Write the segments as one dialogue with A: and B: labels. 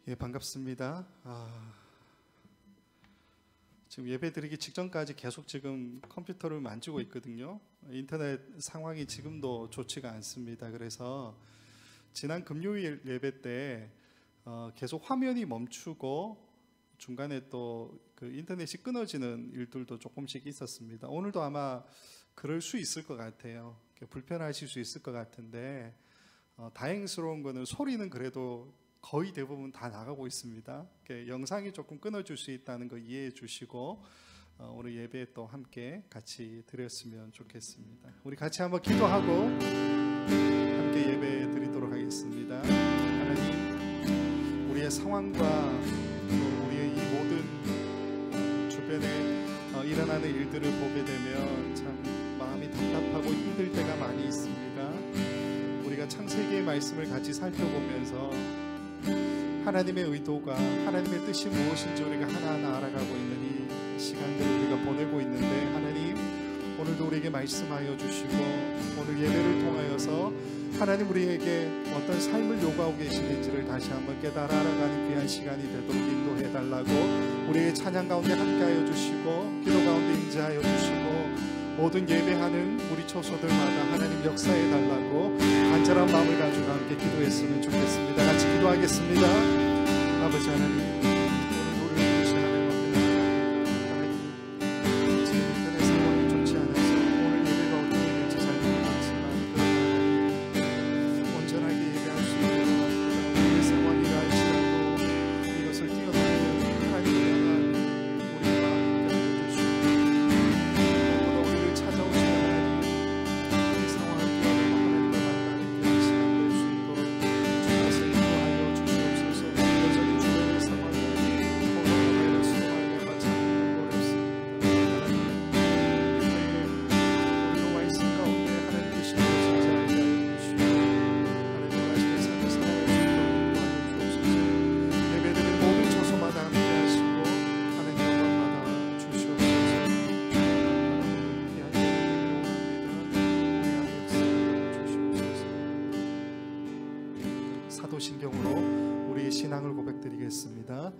A: 예, 반갑습니다. 지금 예배 드리기 직전까지 계속 지금 컴퓨터를 만지고 있거든요. 인터넷 상황이 지금도 좋지가 않습니다. 그래서 지난 금요일 예배 때 계속 화면이 멈추고 중간에 또 그 인터넷이 끊어지는 일들도 조금씩 있었습니다. 오늘도 아마 그럴 수 있을 것 같아요. 불편하실 수 있을 것 같은데 다행스러운 거는 소리는 그래도 거의 대부분 다 나가고 있습니다. 영상이 조금 끊어질 수 있다는 거 이해해 주시고 오늘 예배에 또 함께 같이 드렸으면 좋겠습니다. 우리 같이 한번 기도하고 함께 예배 드리도록 하겠습니다. 하나님, 우리의 상황과 또 우리의 이 모든 주변에 일어나는 일들을 보게 되면 참 마음이 답답하고 힘들 때가 많이 있습니다. 우리가 창세기의 말씀을 같이 살펴보면서 하나님의 의도가, 하나님의 뜻이 무엇인지 우리가 하나하나 알아가고 있는 이 시간들을 우리가 보내고 있는데, 하나님 오늘도 우리에게 말씀하여 주시고 오늘 예배를 통하여서 하나님 우리에게 어떤 삶을 요구하고 계시는지를 다시 한번 깨달아 알아가는 귀한 시간이 되도록 인도해 달라고 우리의 찬양 가운데 함께하여 주시고 기도 가운데 임재하여 주시고 모든 예배하는 우리 초소들마다 하나님 역사해 달라고 간절한 마음을 가지고 함께 기도했으면 좋겠습니다. 같이 기도하겠습니다. 아버지 하나님, 오늘 우리를 부르시는 하나님, 지금 인터넷 상황이 좋지 않아서 오늘 예배가 어떻게 될지 잘 모르겠지만 온전하게 예배할 수 있도록 우리의 상황이라 할지라도 이것을 뛰어넘는 하나님을 향한 우리의 마음이 되어 주시고 무엇보다 우리를 찾아오시는 하나님, 이 상황을 뛰어넘어 하나님과 만나는 귀한 시간 될 수 있도록 주님께서 인도하여 주시옵소서. 여전히 주변의 상황을 코로나 바이러스로 말미암아 참 어렵습니다. 하나님, 우리가 와 있을 가운데 하나님의 신으로 진짜하게 하여 주시고 하나님 원하시는 삶을 살아갈 수 있도록 인도하여 주옵소서. 예배드리는 모든 초소마다 함께 하시고 하나님 영광 받아 주시옵소서. 하나님 귀한 예배를 원합니다. 우리 안에 역사하여 주시옵소서. 사도신경으로 우리의 신앙을 고백드리겠습니다.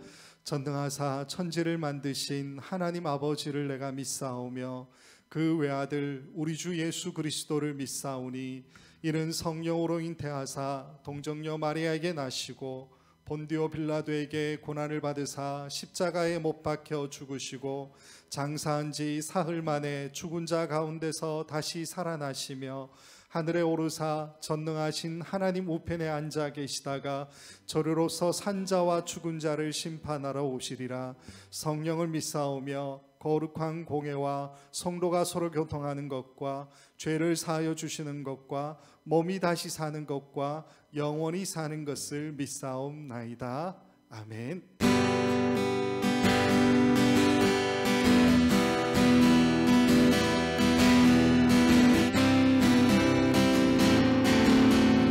A: 전능하사 천지를 만드신 하나님 아버지를 내가 믿사오며 그 외아들 우리 주 예수 그리스도를 믿사오니 이는 성령으로 잉태하사 동정녀 마리아에게 나시고 본디오 빌라도에게 고난을 받으사 십자가에 못 박혀 죽으시고 장사한 지 사흘 만에 죽은 자 가운데서 다시 살아나시며 하늘에 오르사 전능하신 하나님 우편에 앉아 계시다가 저리로서 산자와 죽은 자를 심판하러 오시리라. 성령을 믿사오며 거룩한 공회와 성도가 서로 교통하는 것과 죄를 사하여 주시는 것과 몸이 다시 사는 것과 영원히 사는 것을 믿사옵나이다. 아멘.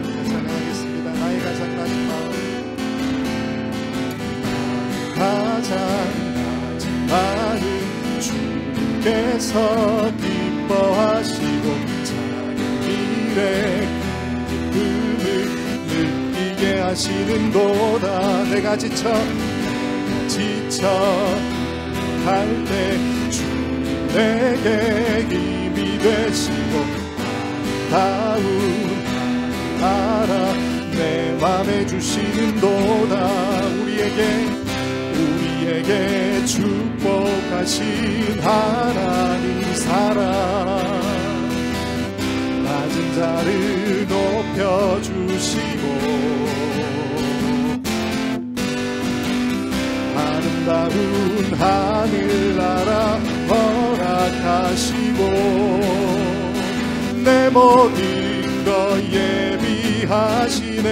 A: 찬양하겠습니다. 나의 가장 낮은 마음, 가장 낮은 마음 주께서 기뻐하시고 작은 일에 기쁨을 느끼게 하시는도다. 내가 지쳐 갈 때 주님 내게 힘이 되시고 아름다운 나라 내 맘에 주시는도다. 우리에게 축복하신 하나님 사랑, 낮은 자를 높여주시고 아름다운 하늘나라 허락하시고 내 모든 것 예비하시네.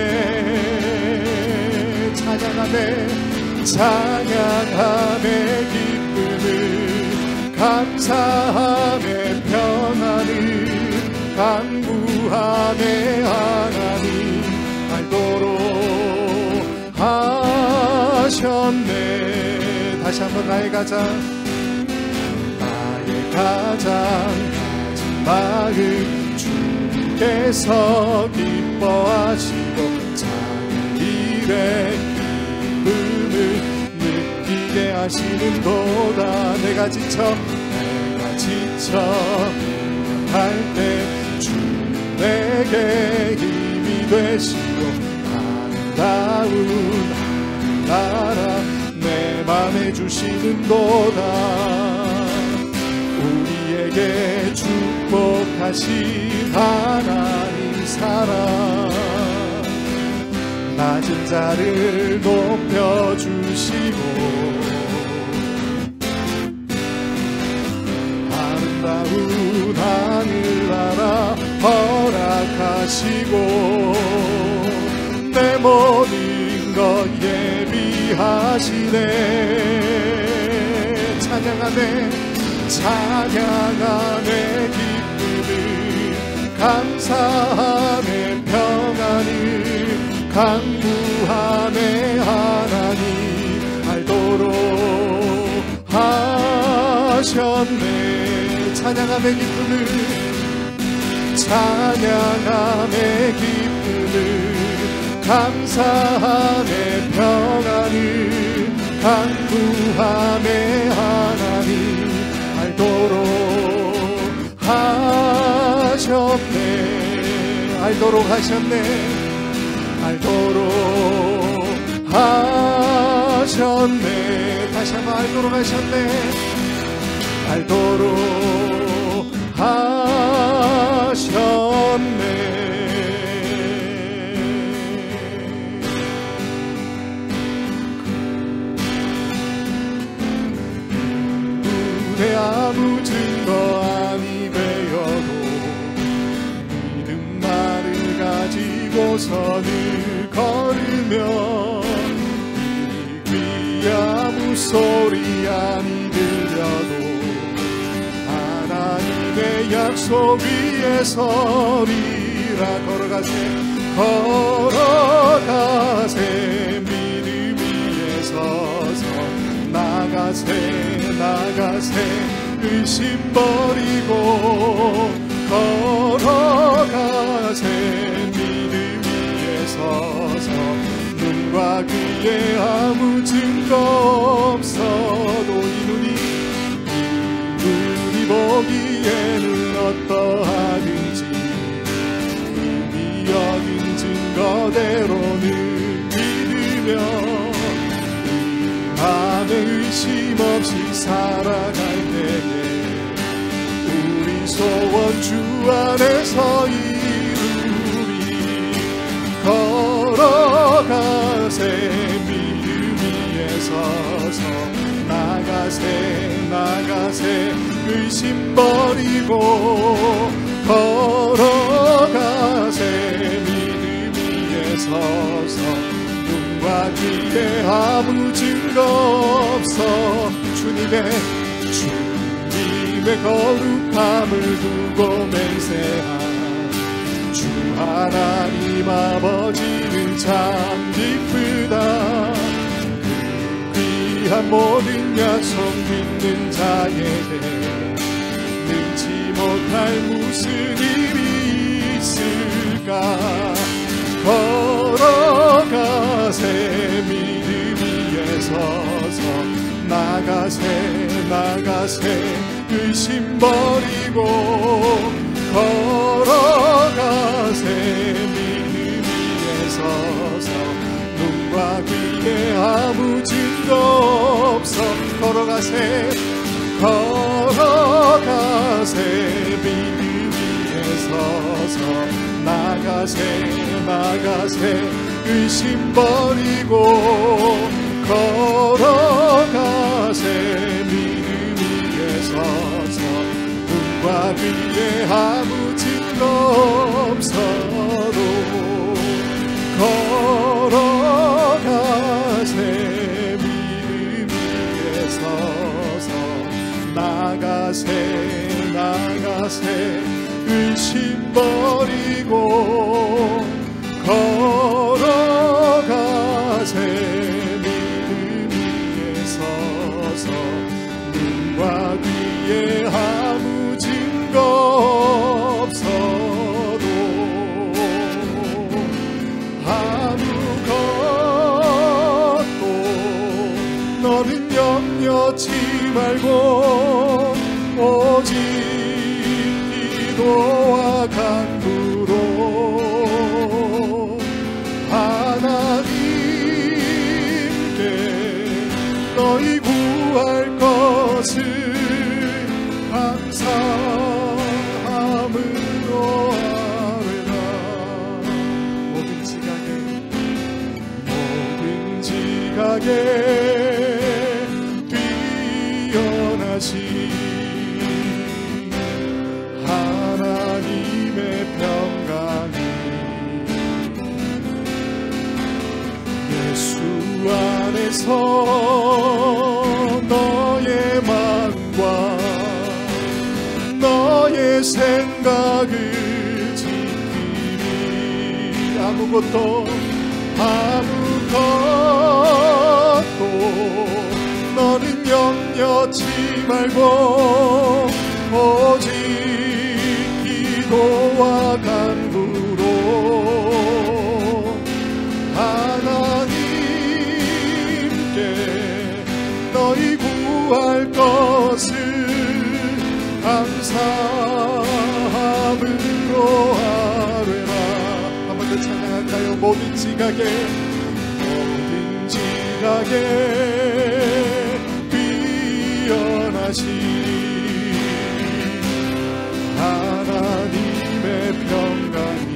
A: 찬양하며 기쁨을 감사하며 평안을 간구하며 하나님 알도록 하셨네. 다시 한번 나의 가장 낮은 마음 주께서 기뻐하시고 작은 일에 기쁨을 하시는도다. 내가 지쳐 할 때 주 내게 힘이 되시고 아름다운 나라 내 맘에 주시는도다. 우리에게 축복하신 하나님 사랑 낮은 자를 높여주시고 아름다운 하늘나라 허락하시고 내 모든 것 예비하시네. 찬양하네 기쁨을 감사하네 평안을 강구하네 하나님 알도록 하셨네. 찬양하네 기쁨을 감사하네 평안을 강구하네 하나님 알도록 하셨네. 알도록 하셨네. 다시 한번 알도록 하셨네. 눈에 아무 증거 아니 되어도 믿음 말을 가지고서 늘 걸으며 귀 아무 소리 아니 들려도 하나님의 약속 위에 서리라. 걸어가세 믿음 위에 서서 나가세 의심 버리고 걸어가세 믿음 위에 서서 눈과 귀에 아무 증거 없어도 이 눈이 보기에는 어떠하든지 이미 얻은 증거대로는 믿으며 밤에 의심 없이 살아갈 때에 우리 소원 주 안에서 이루리. 걸어가세 믿음 위에 서서 나가세 의심 버리고 걸어가세 믿음 위에 서서 눈과 귀에 아무 증거 없어 주님의 거룩함을 두고 맹세한 주 하나님 아버지는 참 기쁘다. 그 귀한 모든 약속 믿는 자에게 능치 못할 무슨 일이 있을까. 걸어가세 믿음 위에 서서 나가세 의심 버리고 걸어가세 믿음 위에 서서 눈과 귀에 아무 증거 없어 걸어가세 믿음 위에 서서 나가세 의심 버리고 걸어가세 믿음 위에 서서 눈과 귀에 아무 증거 없어도 걸어가세 믿음 위에 서서 나가세 의심 버리고 걸어가세 믿음 위에 서서 눈과 귀에 아무 증거 없어도 아무것도 너는 염려치 말고 오직 기도와 간구로 하나님께 너희 구할 것을 감사함으로 아뢰라. 모든 지각에 뛰어나신 하나님의 평강이 예수 안에서 너의 마음과 너의 생각을 지키리. 아무것도 너는 염려치 말고 오직 기도와 간구로 하나님께 너희 구할 것을 감사함으로 아뢰라. 한 번 더 찬양할까요? 모든 지각에 뛰어나신 하나님의 평강이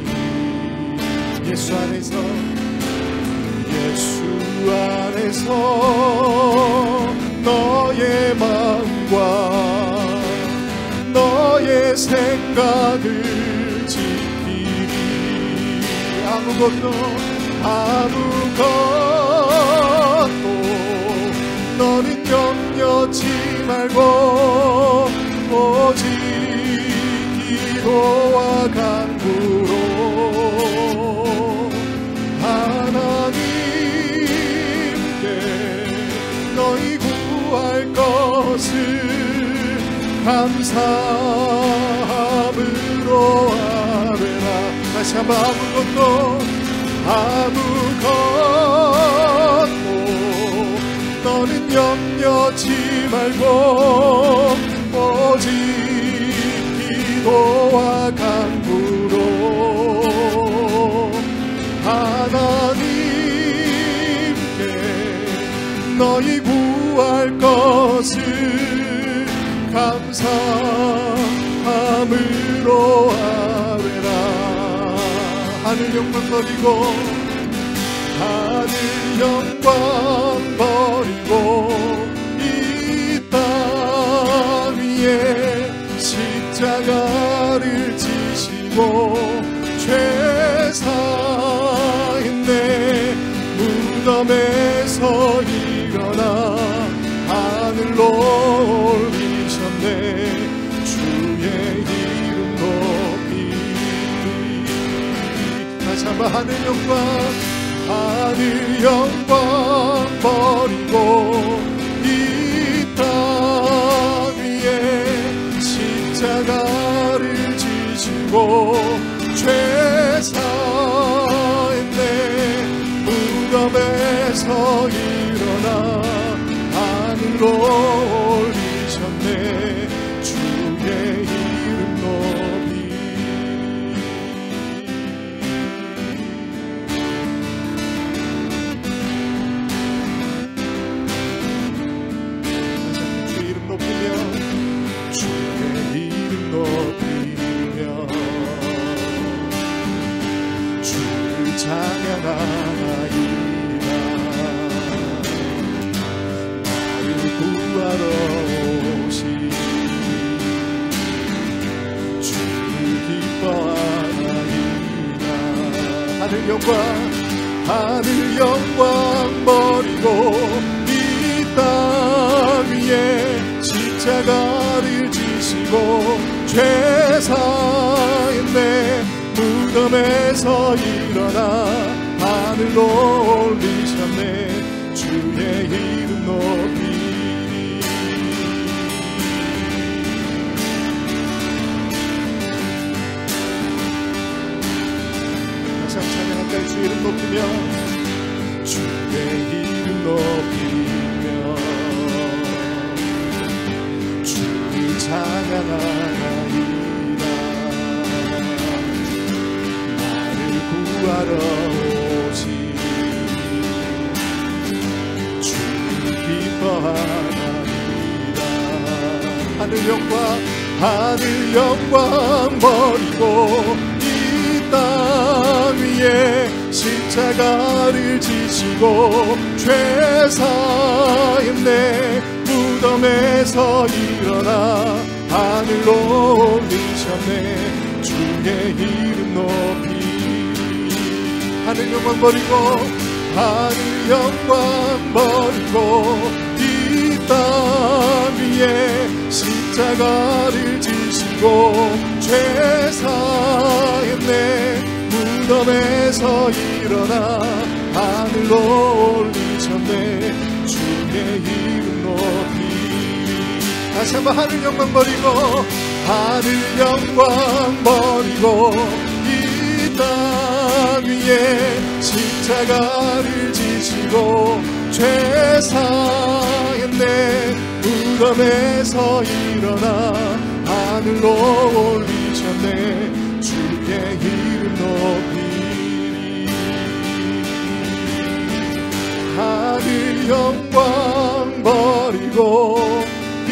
A: 예수 안에서 너의 마음과 너의 생각을 지키리. 아무것도 너는 염려치 말고 오직 기도와 간구로 하나님께 너희 구할 것을 감사함으로 아뢰라. 다시 한번 아무것도 너는 염려치 말고 오직 기도와 간구로 하나님께 너희 구할 것을 감사함으로 아뢰라. 하늘 영광 버리고 이 땅 위에 십자가를 지시고 죄사했네. 무덤에서 일어나 하늘로 올리셨네. 주의 이름 높이 다시 한번 하늘 영광 버리고 이 땅 위에 십자가를 지시고 죄사했네. 무덤에서 일어나 하늘로 올리셨네. 주의 이름 높이 찬양하나이다. 나를 구하러 오신 주를 기뻐하나이다. 하늘 영광 버리고 이 땅 위에 십자가를 지시고 죄사했네. 무덤에서 일어나 하늘로 올리셨네. 주의 이름 높이리. 다시 한번 찬양할까요? 주의 이름 높이며 주의 이름 높이며 떠나리라. 하늘 영광 버리고 이 땅 위에 십자가를 지시고 죄 사했네. 무덤에서 일어나 하늘로 올리셨네. 주의 이름 높이. 하늘 영광 버리고 하늘 영광 버리고 이 땅 위에 십자가를 지시고 죄 사했네. 무덤에서 일어나 하늘로 올리셨네. 주의 이름 높이. 다시 한번 하늘 영광 버리고 하늘 영광 버리고 이 땅 위에 십자가를 지시고 죄 사했네. 무덤에서 일어나 하늘로 올리셨네. 주의 이름 높이리. 하늘 영광 버리고 이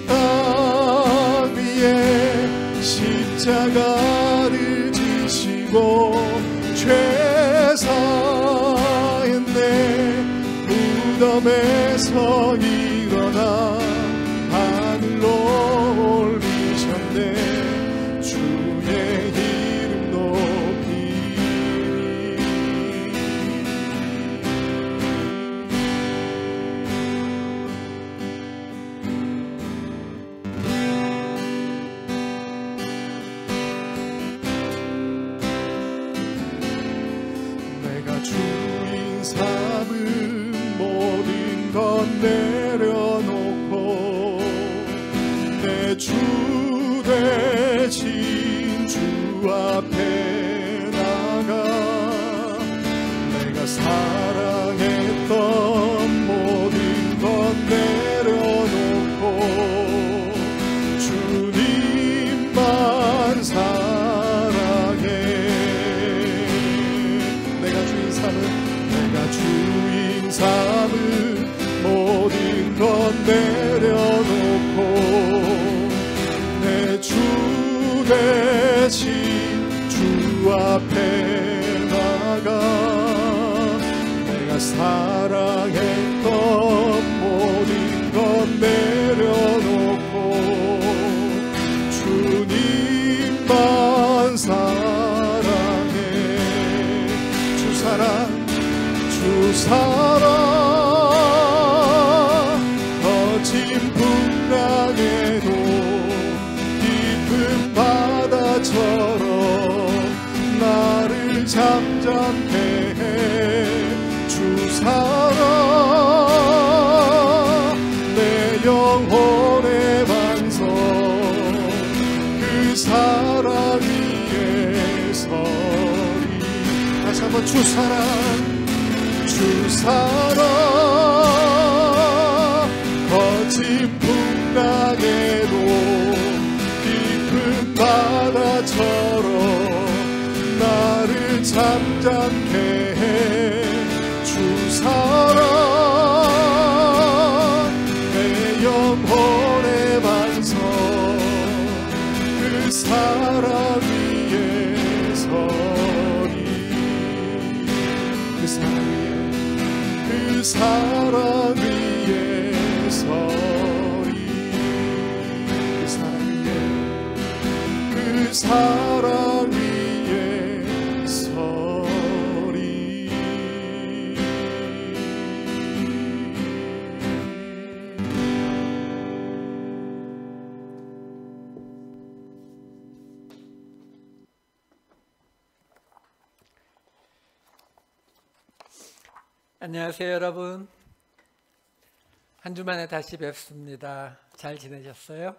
A: 땅 위에 십자가를 지시고 죄 사했네. 무덤에서 일어나 하늘로 올리셨네. 주의 이름 높이리. 내가 주인 삼은 모든 건 내려놓고 내 주 대신 주 앞에 나가. 내가 사랑했던 모든 건 내려놓고 주님만 사랑해. 내가 주인 삼은 모든 건 내려놓고 내 주 대신 주 앞에 나가. 내가 사랑했던 모든 건 내려놓고 주님만 사랑해. 주 사랑 거친 풍랑에도 깊은 바다처럼 나를 잠잠케 해. 주 사랑 내 영혼의 반석. 그 사랑 위에 서리. 다시 한번 주 사랑 거친 풍랑에도 깊은 바다처럼 나를 잠잠케 해. 주 사랑 내 영혼의 반석. 그 사랑 위에 서리. 그 사랑 위에 서리. 그 사랑 위에 서리.
B: 안녕하세요, 여러분. 한 주 만에 다시 뵙습니다. 잘 지내셨어요?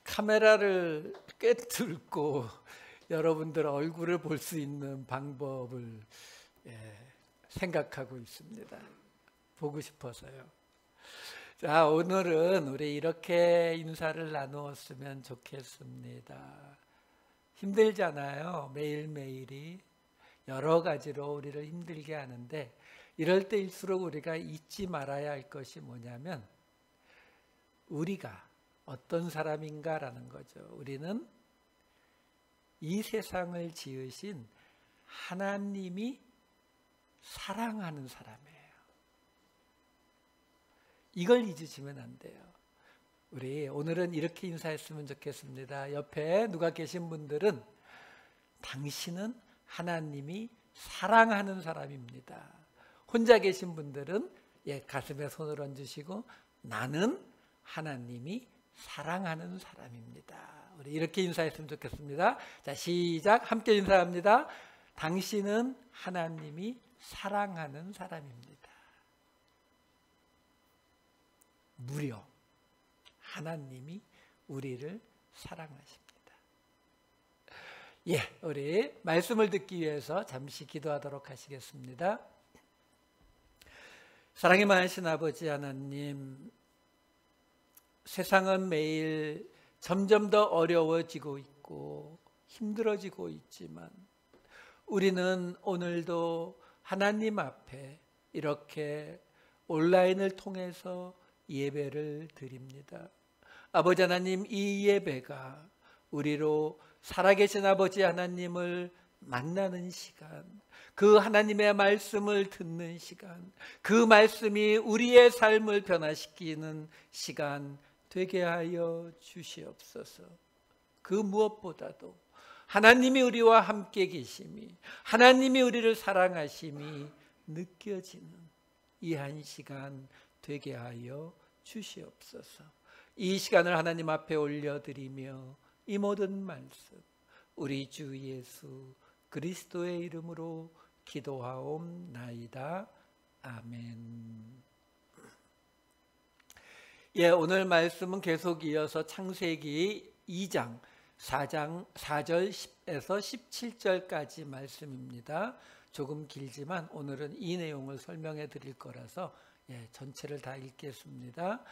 B: 카메라를 꿰뚫고 여러분들 얼굴을 볼 수 있는 방법을 생각하고 있습니다. 보고 싶어서요. 자, 오늘은 우리 이렇게 인사를 나누었으면 좋겠습니다. 힘들잖아요, 매일매일이. 여러 가지로 우리를 힘들게 하는데, 이럴 때일수록 우리가 잊지 말아야 할 것이 뭐냐면 우리가 어떤 사람인가라는 거죠. 우리는 이 세상을 지으신 하나님이 사랑하는 사람이에요. 이걸 잊으시면 안 돼요. 우리 오늘은 이렇게 인사했으면 좋겠습니다. 옆에 누가 계신 분들은 당신은 하나님이 사랑하는 사람입니다. 혼자 계신 분들은 가슴에 손을 얹으시고 나는 하나님이 사랑하는 사람입니다. 우리 이렇게 인사했으면 좋겠습니다. 자, 시작. 함께 인사합니다. 당신은 하나님이 사랑하는 사람입니다. 무려 하나님이 우리를 사랑하십니다. 우리 말씀을 듣기 위해서 잠시 기도하도록 하시겠습니다. 사랑이 많으신 아버지 하나님, 세상은 매일 점점 더 어려워지고 있고 힘들어지고 있지만 우리는 오늘도 하나님 앞에 이렇게 온라인을 통해서 예배를 드립니다. 아버지 하나님, 이 예배가 우리로 살아계신 아버지 하나님을 만나는 시간, 그 하나님의 말씀을 듣는 시간, 그 말씀이 우리의 삶을 변화시키는 시간 되게 하여 주시옵소서. 그 무엇보다도 하나님이 우리와 함께 계심이, 하나님이 우리를 사랑하심이 느껴지는 이 한 시간 되게 하여 주시옵소서. 이 시간을 하나님 앞에 올려드리며 이 모든 말씀 우리 주 예수 그리스도의 이름으로 기도하옵나이다. 아멘. 오늘 말씀은 계속 이어서 창세기 2장 4절 10에서 17절까지 말씀입니다. 조금 길지만 오늘은 이 내용을 설명해 드릴 거라서 전체를 다 읽겠습니다.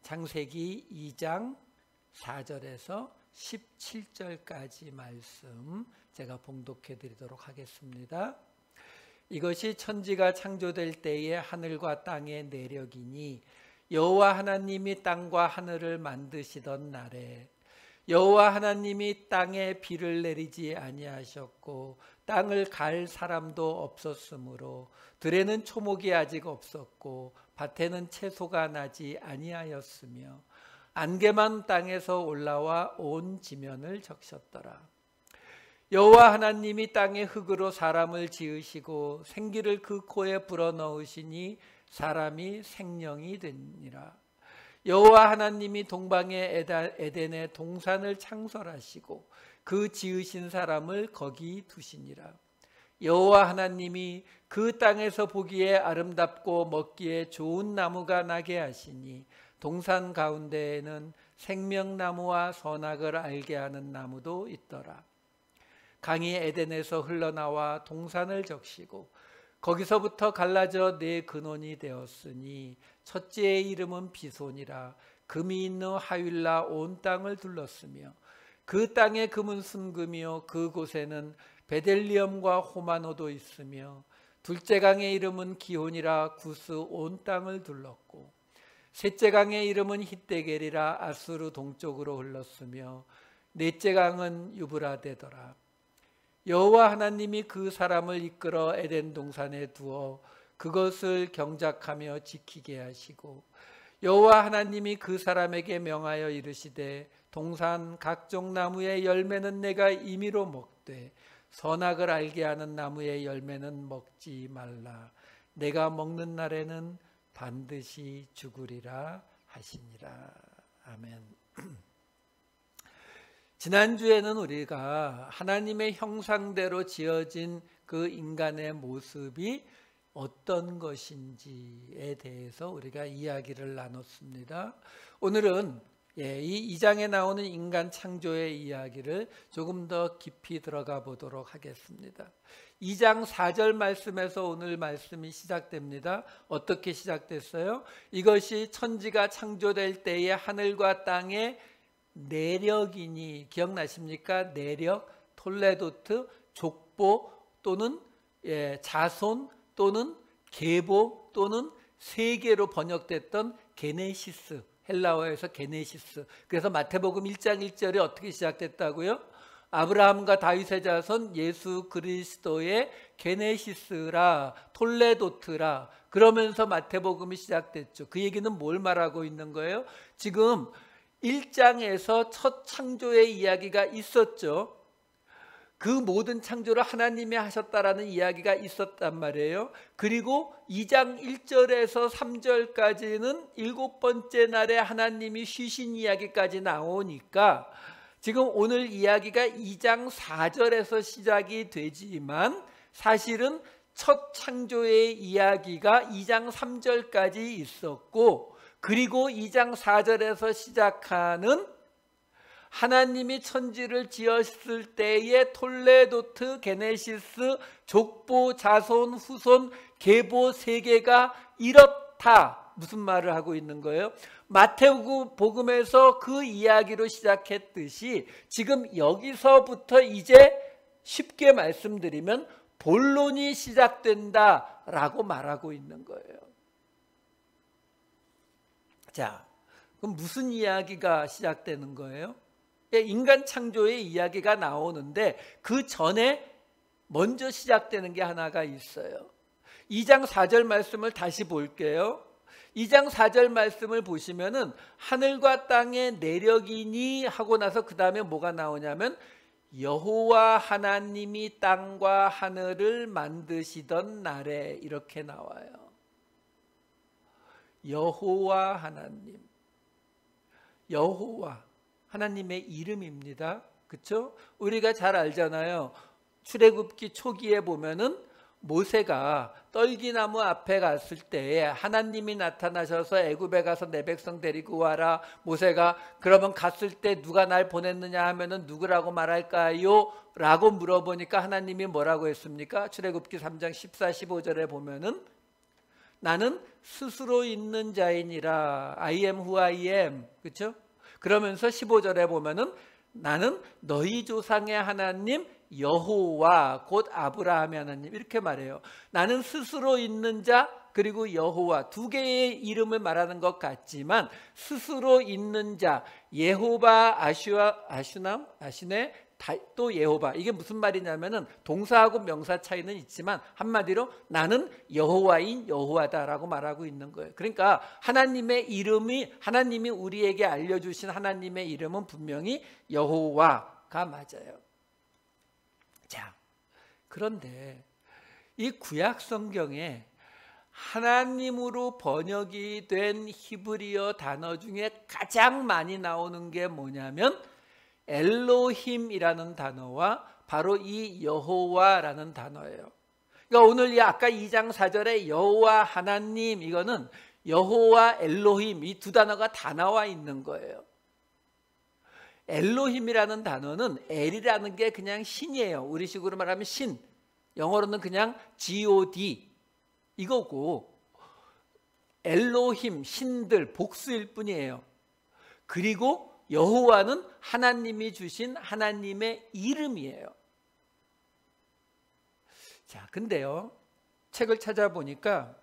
B: 창세기 2장 4절에서 17절까지 말씀 제가 봉독해 드리도록 하겠습니다. 이것이 천지가 창조될 때에 하늘과 땅의 내력이니 여호와 하나님이 땅과 하늘을 만드시던 날에 여호와 하나님이 땅에 비를 내리지 아니하셨고 땅을 갈 사람도 없었으므로 들에는 초목이 아직 없었고 밭에는 채소가 나지 아니하였으며 안개만 땅에서 올라와 온 지면을 적셨더라. 여호와 하나님이 땅의 흙으로 사람을 지으시고 생기를 그 코에 불어넣으시니 사람이 생명이 되니라. 여호와 하나님이 동방의 에덴에 동산을 창설하시고 그 지으신 사람을 거기 두시니라. 여호와 하나님이 그 땅에서 보기에 아름답고 먹기에 좋은 나무가 나게 하시니 동산 가운데에는 생명나무와 선악을 알게 하는 나무도 있더라. 강이 에덴에서 흘러나와 동산을 적시고 거기서부터 갈라져 네 근원이 되었으니 첫째의 이름은 비손이라. 금이 있는 하윌라 온 땅을 둘렀으며 그 땅의 금은 순금이요 그곳에는 베델리엄과 호마노도 있으며 둘째 강의 이름은 기혼이라. 구스 온 땅을 둘렀고 셋째 강의 이름은 히데겔이라. 아수르 동쪽으로 흘렀으며 넷째 강은 유브라데더라. 여호와 하나님이 그 사람을 이끌어 에덴 동산에 두어 그것을 경작하며 지키게 하시고 여호와 하나님이 그 사람에게 명하여 이르시되 동산 각종 나무의 열매는 내가 임의로 먹되 선악을 알게 하는 나무의 열매는 먹지 말라. 내가 먹는 날에는 반드시 죽으리라 하시니라. 아멘. 지난주에는 우리가 하나님의 형상대로 지어진 그 인간의 모습이 어떤 것인지에 대해서 우리가 이야기를 나눴습니다. 오늘은 이 2장에 나오는 인간 창조의 이야기를 조금 더 깊이 들어가 보도록 하겠습니다. 2장 4절 말씀에서 오늘 말씀이 시작됩니다. 어떻게 시작됐어요? 이것이 천지가 창조될 때에 하늘과 땅의 내력이니, 기억나십니까? 내력, 톨레도트, 족보, 또는 자손 또는 계보 또는 세계로 번역됐던 게네시스, 헬라어에서 게네시스. 그래서 마태복음 1장 1절에 어떻게 시작됐다고요? 아브라함과 다윗의 자손 예수 그리스도의 게네시스라, 톨레도트라. 그러면서 마태복음이 시작됐죠. 그 얘기는 뭘 말하고 있는 거예요? 지금 1장에서 첫 창조의 이야기가 있었죠. 그 모든 창조를 하나님이 하셨다라는 이야기가 있었단 말이에요. 그리고 2장 1절에서 3절까지는 7번째 날에 하나님이 쉬신 이야기까지 나오니까 지금 오늘 이야기가 2장 4절에서 시작이 되지만 사실은 첫 창조의 이야기가 2장 3절까지 있었고, 그리고 2장 4절에서 시작하는 하나님이 천지를 지었을 때의 톨레도트, 게네시스, 족보, 자손, 후손, 계보 세계가 이렇다. 무슨 말을 하고 있는 거예요? 마태복음에서 그 이야기로 시작했듯이 지금 여기서부터 이제 쉽게 말씀드리면 본론이 시작된다라고 말하고 있는 거예요. 자, 그럼 무슨 이야기가 시작되는 거예요? 인간 창조의 이야기가 나오는데 그 전에 먼저 시작되는 게 하나가 있어요. 2장 4절 말씀을 다시 볼게요. 2장 4절 말씀을 보시면은 하늘과 땅의 내력이니 하고 나서 그 다음에 뭐가 나오냐면 여호와 하나님이 땅과 하늘을 만드시던 날에, 이렇게 나와요. 여호와 하나님, 여호와 하나님의 이름입니다. 그렇죠? 우리가 잘 알잖아요. 출애굽기 초기에 보면은 모세가 떨기나무 앞에 갔을 때에 하나님이 나타나셔서 애굽에 가서 내 백성 데리고 와라. 모세가 그러면 갔을 때 누가 날 보냈느냐 하면은 누구라고 말할까요? 라고 물어보니까 하나님이 뭐라고 했습니까? 출애굽기 3장 14, 15절에 보면은 나는 스스로 있는 자이니라. I am who I am. 그렇죠? 그러면서 15절에 보면은 나는 너희 조상의 하나님 여호와 곧 아브라함의 하나님, 이렇게 말해요. 나는 스스로 있는 자 그리고 여호와, 두 개의 이름을 말하는 것 같지만 스스로 있는 자 예호바, 아슈남, 아시네, 또 예호바. 이게 무슨 말이냐면은 동사하고 명사 차이는 있지만 한마디로 나는 여호와인 여호와다라고 말하고 있는 거예요. 그러니까 하나님의 이름이, 하나님이 우리에게 알려주신 하나님의 이름은 분명히 여호와가 맞아요. 자, 그런데 이 구약 성경에 하나님으로 번역이 된 히브리어 단어 중에 가장 많이 나오는 게 뭐냐면 엘로힘이라는 단어와 바로 이 여호와라는 단어예요. 그러니까 오늘 아까 2장 4절에 여호와 하나님, 이거는 여호와 엘로힘, 이 두 단어가 다 나와 있는 거예요. 엘로힘이라는 단어는 엘이라는 게 그냥 신이에요. 우리식으로 말하면 신, 영어로는 그냥 God 이거고, 엘로힘, 신들, 복수일 뿐이에요. 그리고 여호와는 하나님이 주신 하나님의 이름이에요. 자, 근데요, 책을 찾아보니까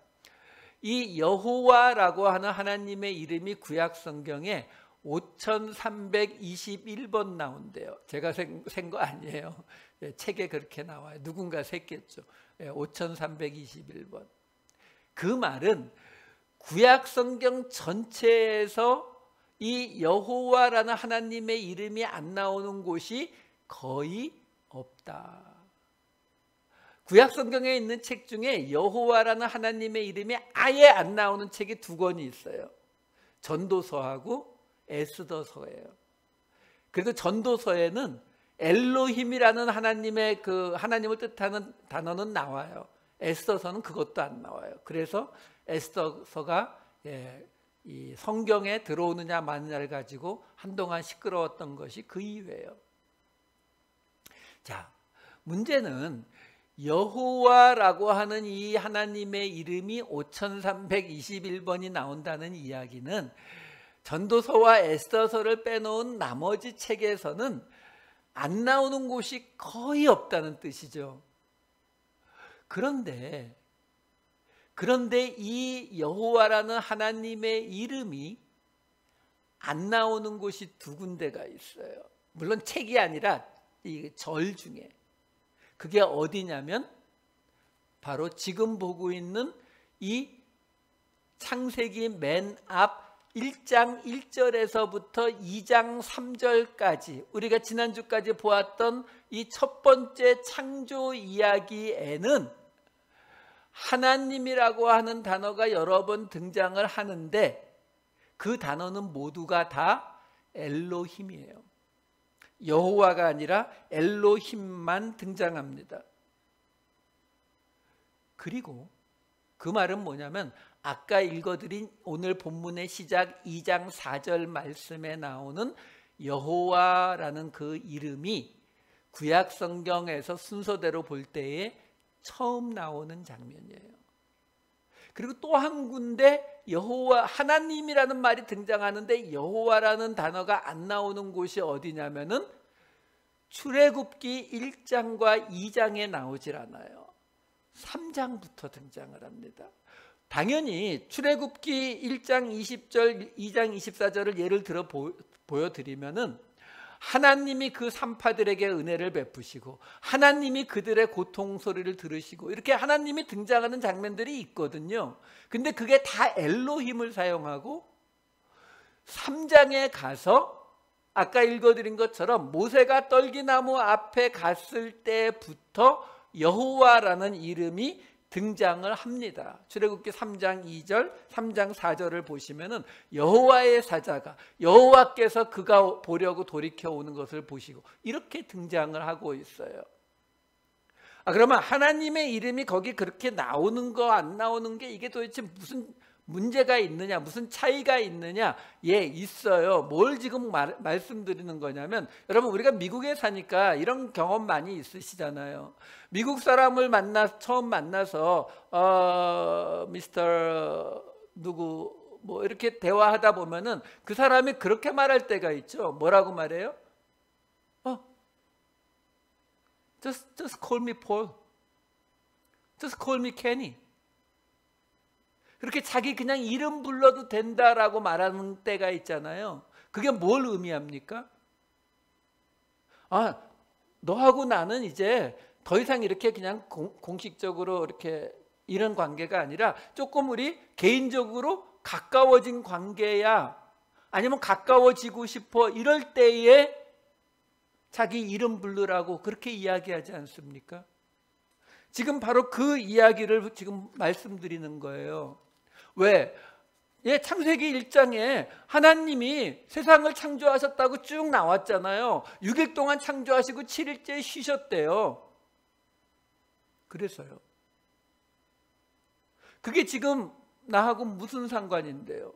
B: 이 여호와라고 하는 하나님의 이름이 구약 성경에 5321번 나온대요. 제가 센 거 아니에요. 책에 그렇게 나와요. 누군가 셌겠죠. 5321번. 그 말은 구약 성경 전체에서 이 여호와라는 하나님의 이름이 안 나오는 곳이 거의 없다. 구약 성경에 있는 책 중에 여호와라는 하나님의 이름이 아예 안 나오는 책이 두 권이 있어요. 전도서하고 에스더서예요. 그리고 전도서에는 엘로힘이라는 하나님의 그 하나님을 뜻하는 단어는 나와요. 에스더서는 그것도 안 나와요. 그래서 에스더서가 이 성경에 들어오느냐 마느냐를 가지고 한동안 시끄러웠던 것이 그 이유예요. 자, 문제는 여호와라고 하는 이 하나님의 이름이 5321번이 나온다는 이야기는 전도서와 에스더서를 빼놓은 나머지 책에서는 안 나오는 곳이 거의 없다는 뜻이죠. 그런데 이 여호와라는 하나님의 이름이 안 나오는 곳이 두 군데가 있어요. 물론 책이 아니라 이 절 중에. 그게 어디냐면 바로 지금 보고 있는 이 창세기 맨 앞 1장 1절에서부터 2장 3절까지 우리가 지난주까지 보았던 이 첫 번째 창조 이야기에는 하나님이라고 하는 단어가 여러 번 등장을 하는데 그 단어는 모두가 다 엘로힘이에요. 여호와가 아니라 엘로힘만 등장합니다. 그리고 그 말은 뭐냐면 아까 읽어드린 오늘 본문의 시작 2장 4절 말씀에 나오는 여호와라는 그 이름이 구약 성경에서 순서대로 볼 때에 처음 나오는 장면이에요. 그리고 또 한 군데 여호와 하나님이라는 말이 등장하는데 여호와라는 단어가 안 나오는 곳이 어디냐면은 출애굽기 1장과 2장에 나오질 않아요. 3장부터 등장을 합니다. 당연히 출애굽기 1장 20절, 2장 24절을 예를 들어 보여드리면은 하나님이 그 산파들에게 은혜를 베푸시고 하나님이 그들의 고통 소리를 들으시고 이렇게 하나님이 등장하는 장면들이 있거든요. 근데 그게 다 엘로힘을 사용하고 3장에 가서 아까 읽어드린 것처럼 모세가 떨기나무 앞에 갔을 때부터 여호와라는 이름이 등장을 합니다. 출애굽기 3장 2절, 3장 4절을 보시면은 여호와의 사자가 여호와께서 그가 보려고 돌이켜 오는 것을 보시고 이렇게 등장을 하고 있어요. 그러면 하나님의 이름이 거기 그렇게 나오는 거 안 나오는 게 이게 도대체 무슨 문제가 있느냐, 무슨 차이가 있느냐? 예, 있어요. 뭘 지금 말씀드리는 거냐면 여러분 우리가 미국에 사니까 이런 경험 많이 있으시잖아요. 미국 사람을 처음 만나서 미스터 누구 뭐 이렇게 대화하다 보면은 그 사람이 그렇게 말할 때가 있죠. 뭐라고 말해요? Just call me Paul. Just call me Kenny. 그렇게 자기 그냥 이름 불러도 된다라고 말하는 때가 있잖아요. 그게 뭘 의미합니까? 너하고 나는 이제 더 이상 이렇게 그냥 공식적으로 이렇게 이런 관계가 아니라 조금 우리 개인적으로 가까워진 관계야. 아니면 가까워지고 싶어. 이럴 때에 자기 이름 부르라고 그렇게 이야기하지 않습니까? 지금 바로 그 이야기를 지금 말씀드리는 거예요. 왜? 창세기 1장에 하나님이 세상을 창조하셨다고 쭉 나왔잖아요. 6일 동안 창조하시고 7일째 쉬셨대요. 그래서요. 그게 지금 나하고 무슨 상관인데요?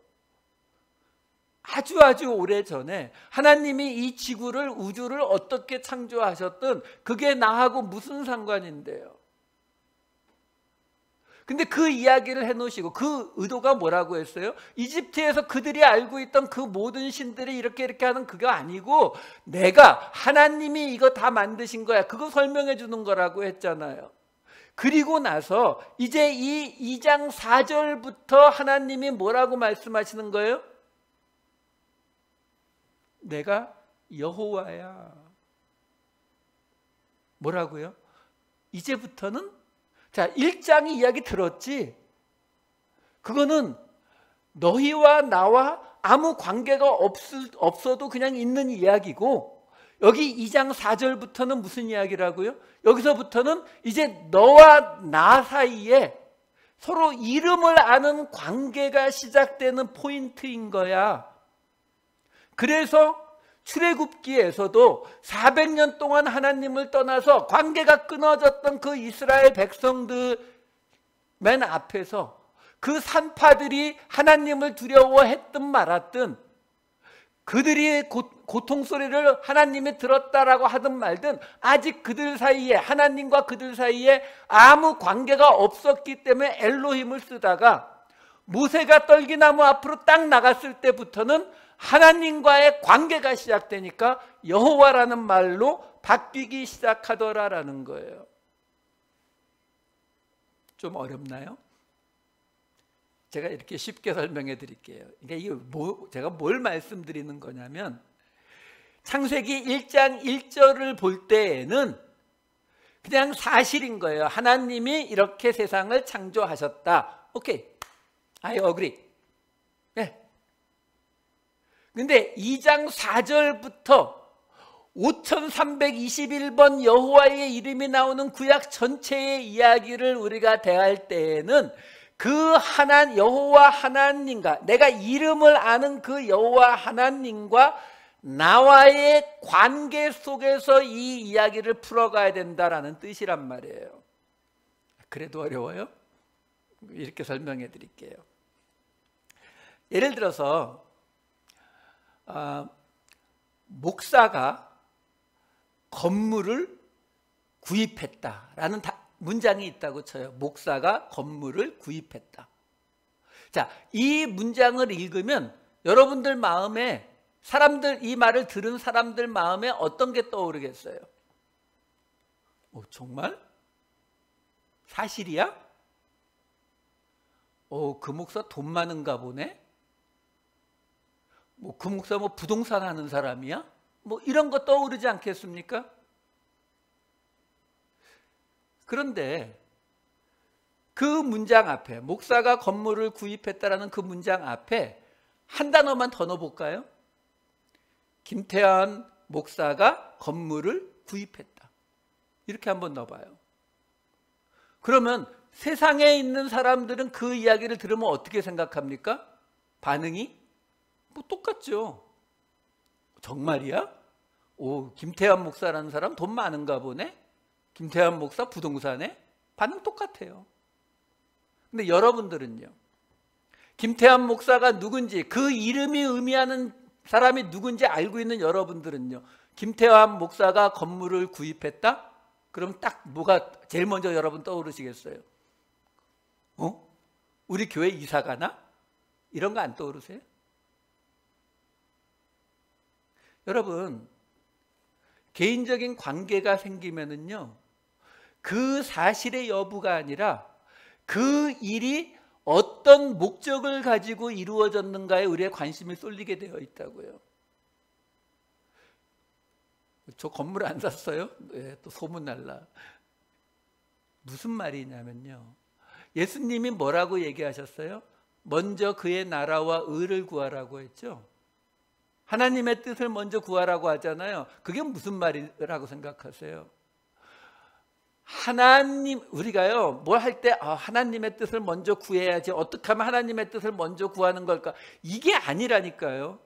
B: 아주 오래전에 하나님이 이 지구를 우주를 어떻게 창조하셨든 그게 나하고 무슨 상관인데요? 근데 그 이야기를 해놓으시고 그 의도가 뭐라고 했어요? 이집트에서 그들이 알고 있던 그 모든 신들이 이렇게 하는 그거 아니고 내가 하나님이 이거 다 만드신 거야. 그거 설명해 주는 거라고 했잖아요. 그리고 나서 이제 이 2장 4절부터 하나님이 뭐라고 말씀하시는 거예요? 내가 여호와야. 뭐라고요? 이제부터는 1장의 이야기 들었지? 그거는 너희와 나와 아무 관계가 없어도 그냥 있는 이야기고 여기 2장 4절부터는 무슨 이야기라고요? 여기서부터는 이제 너와 나 사이에 서로 이름을 아는 관계가 시작되는 포인트인 거야. 그래서 출애굽기에서도 400년 동안 하나님을 떠나서 관계가 끊어졌던 그 이스라엘 백성들 맨 앞에서 그 산파들이 하나님을 두려워했든 말았든 그들이 고통 소리를 하나님이 들었다라고 하든 말든 아직 그들 사이에 하나님과 그들 사이에 아무 관계가 없었기 때문에 엘로힘을 쓰다가 모세가 떨기나무 앞으로 딱 나갔을 때부터는 하나님과의 관계가 시작되니까 여호와라는 말로 바뀌기 시작하더라라는 거예요. 좀 어렵나요? 제가 이렇게 쉽게 설명해 드릴게요. 그러니까 이게 제가 뭘 말씀드리는 거냐면 창세기 1장 1절을 볼 때에는 그냥 사실인 거예요. 하나님이 이렇게 세상을 창조하셨다. 오케이, I agree. 네. 근데 2장 4절부터 5321번 여호와의 이름이 나오는 구약 전체의 이야기를 우리가 대할 때에는 그 여호와 하나님과, 내가 이름을 아는 그 여호와 하나님과 나와의 관계 속에서 이 이야기를 풀어가야 된다라는 뜻이란 말이에요. 그래도 어려워요? 이렇게 설명해 드릴게요. 예를 들어서 목사가 건물을 구입했다라는 문장이 있다고 쳐요. 목사가 건물을 구입했다. 자, 이 문장을 읽으면 여러분들 마음에, 이 말을 들은 사람들 마음에 어떤 게 떠오르겠어요? 정말? 사실이야? 그 목사 돈 많은가 보네? 그 목사 부동산 하는 사람이야? 이런 거 떠오르지 않겠습니까? 그런데 그 문장 앞에, 목사가 건물을 구입했다라는 그 문장 앞에 한 단어만 더 넣어볼까요? 김태환 목사가 건물을 구입했다. 이렇게 한번 넣어봐요. 그러면 세상에 있는 사람들은 그 이야기를 들으면 어떻게 생각합니까? 반응이 똑같죠. 정말이야? 김태환 목사라는 사람 돈 많은가 보네? 김태환 목사 부동산에? 반응 똑같아요. 근데 여러분들은요, 김태환 목사가 누군지, 그 이름이 의미하는 사람이 누군지 알고 있는 여러분들은요, 김태환 목사가 건물을 구입했다? 그럼 딱 뭐가 제일 먼저 여러분 떠오르시겠어요? 우리 교회 이사 가나? 이런 거 안 떠오르세요? 여러분, 개인적인 관계가 생기면은요, 그 사실의 여부가 아니라 그 일이 어떤 목적을 가지고 이루어졌는가에 우리의 관심이 쏠리게 되어 있다고요. 저 건물 안 샀어요? 네, 또 소문날라. 무슨 말이냐면요, 예수님이 뭐라고 얘기하셨어요? 먼저 그의 나라와 의를 구하라고 했죠. 하나님의 뜻을 먼저 구하라고 하잖아요. 그게 무슨 말이라고 생각하세요? 우리가요, 뭘 할 때 하나님의 뜻을 먼저 구해야지, 어떻게 하면 하나님의 뜻을 먼저 구하는 걸까? 이게 아니라니까요.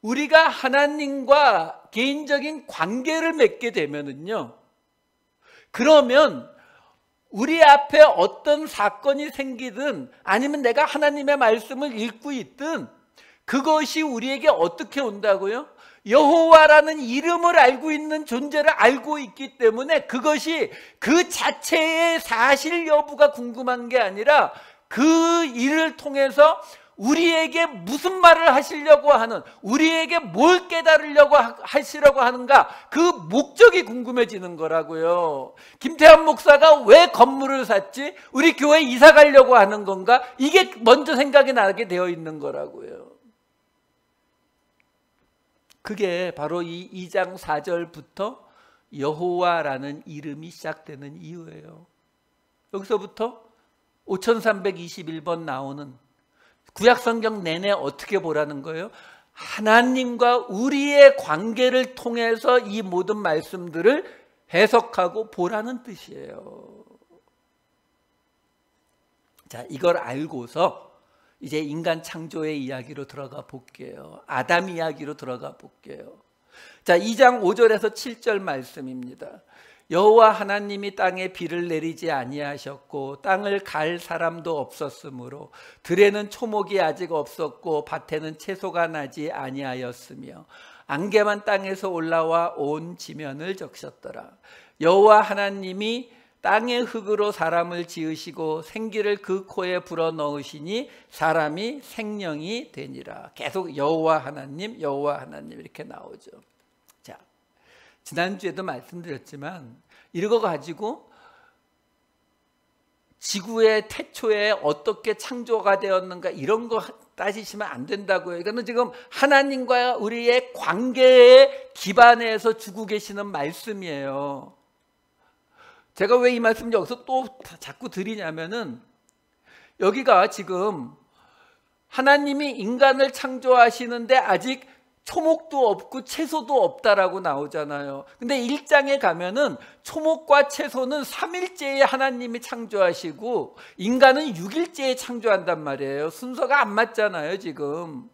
B: 우리가 하나님과 개인적인 관계를 맺게 되면은요, 그러면 우리 앞에 어떤 사건이 생기든 아니면 내가 하나님의 말씀을 읽고 있든 그것이 우리에게 어떻게 온다고요? 여호와라는 이름을 알고 있는 존재를 알고 있기 때문에 그것이 그 자체의 사실 여부가 궁금한 게 아니라 그 일을 통해서 우리에게 무슨 말을 하시려고 하는, 우리에게 뭘 깨달으려고 하시려고 하는가, 그 목적이 궁금해지는 거라고요. 김태환 목사가 왜 건물을 샀지? 우리 교회 이사 가려고 하는 건가? 이게 먼저 생각이 나게 되어 있는 거라고요. 그게 바로 이 2장 4절부터 여호와라는 이름이 시작되는 이유예요. 여기서부터 5321번 나오는 구약성경 내내 어떻게 보라는 거예요? 하나님과 우리의 관계를 통해서 이 모든 말씀들을 해석하고 보라는 뜻이에요. 자, 이걸 알고서 이제 인간 창조의 이야기로 들어가 볼게요. 아담 이야기로 들어가 볼게요. 자, 2장 5절에서 7절 말씀입니다. 여호와 하나님이 땅에 비를 내리지 아니하셨고 땅을 갈 사람도 없었으므로 들에는 초목이 아직 없었고 밭에는 채소가 나지 아니하였으며 안개만 땅에서 올라와 온 지면을 적셨더라. 여호와 하나님이 땅의 흙으로 사람을 지으시고 생기를 그 코에 불어넣으시니 사람이 생명이 되니라. 계속 여호와 하나님 이렇게 나오죠. 자, 지난주에도 말씀드렸지만 이거 가지고 지구의 태초에 어떻게 창조가 되었는가 이런 거 따지시면 안 된다고요. 이거는 지금 하나님과 우리의 관계에 기반해서 주고 계시는 말씀이에요. 제가 왜 이 말씀을 여기서 또 자꾸 드리냐면은 여기가 지금 하나님이 인간을 창조하시는데 아직 초목도 없고 채소도 없다라고 나오잖아요. 근데 1장에 가면은 초목과 채소는 3일째에 하나님이 창조하시고 인간은 6일째에 창조한단 말이에요. 순서가 안 맞잖아요, 지금.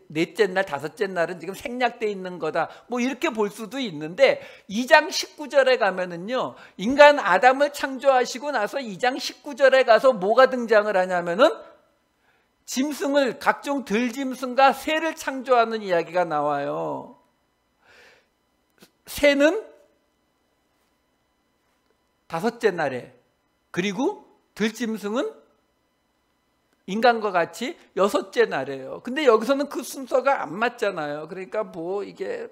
B: 넷째 날, 다섯째 날은 지금 생략되어 있는 거다. 이렇게 볼 수도 있는데 2장 19절에 가면은요. 인간 아담을 창조하시고 나서 2장 19절에 가서 뭐가 등장을 하냐면은 짐승을 각종 들짐승과 새를 창조하는 이야기가 나와요. 새는 다섯째 날에, 그리고 들짐승은 인간과 같이 여섯째 날이에요. 근데 여기서는 그 순서가 안 맞잖아요. 그러니까 이게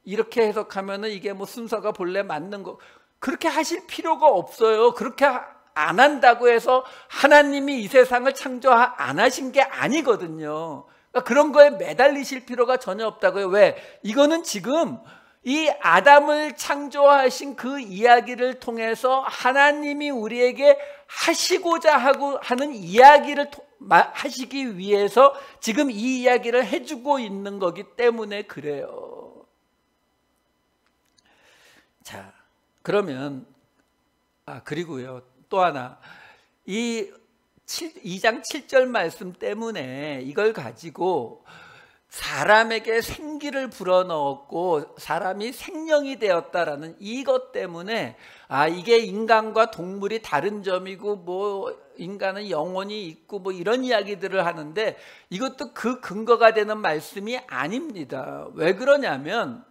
B: 이렇게 해석하면은 이게 순서가 본래 맞는 거, 그렇게 하실 필요가 없어요. 그렇게 안 한다고 해서 하나님이 이 세상을 창조 안 하신 게 아니거든요. 그러니까 그런 거에 매달리실 필요가 전혀 없다고요. 왜? 이거는 지금 이 아담을 창조하신 그 이야기를 통해서 하나님이 우리에게 하시고자 하는 이야기를 하시기 위해서 지금 이 이야기를 해주고 있는 거기 때문에 그래요. 자, 그러면 그리고요, 또 하나, 이 2장 7절 말씀 때문에 이걸 가지고 사람에게 생기를 불어넣었고 사람이 생명이 되었다라는 이것 때문에 이게 인간과 동물이 다른 점이고 인간은 영혼이 있고 이런 이야기들을 하는데 이것도 그 근거가 되는 말씀이 아닙니다. 왜 그러냐면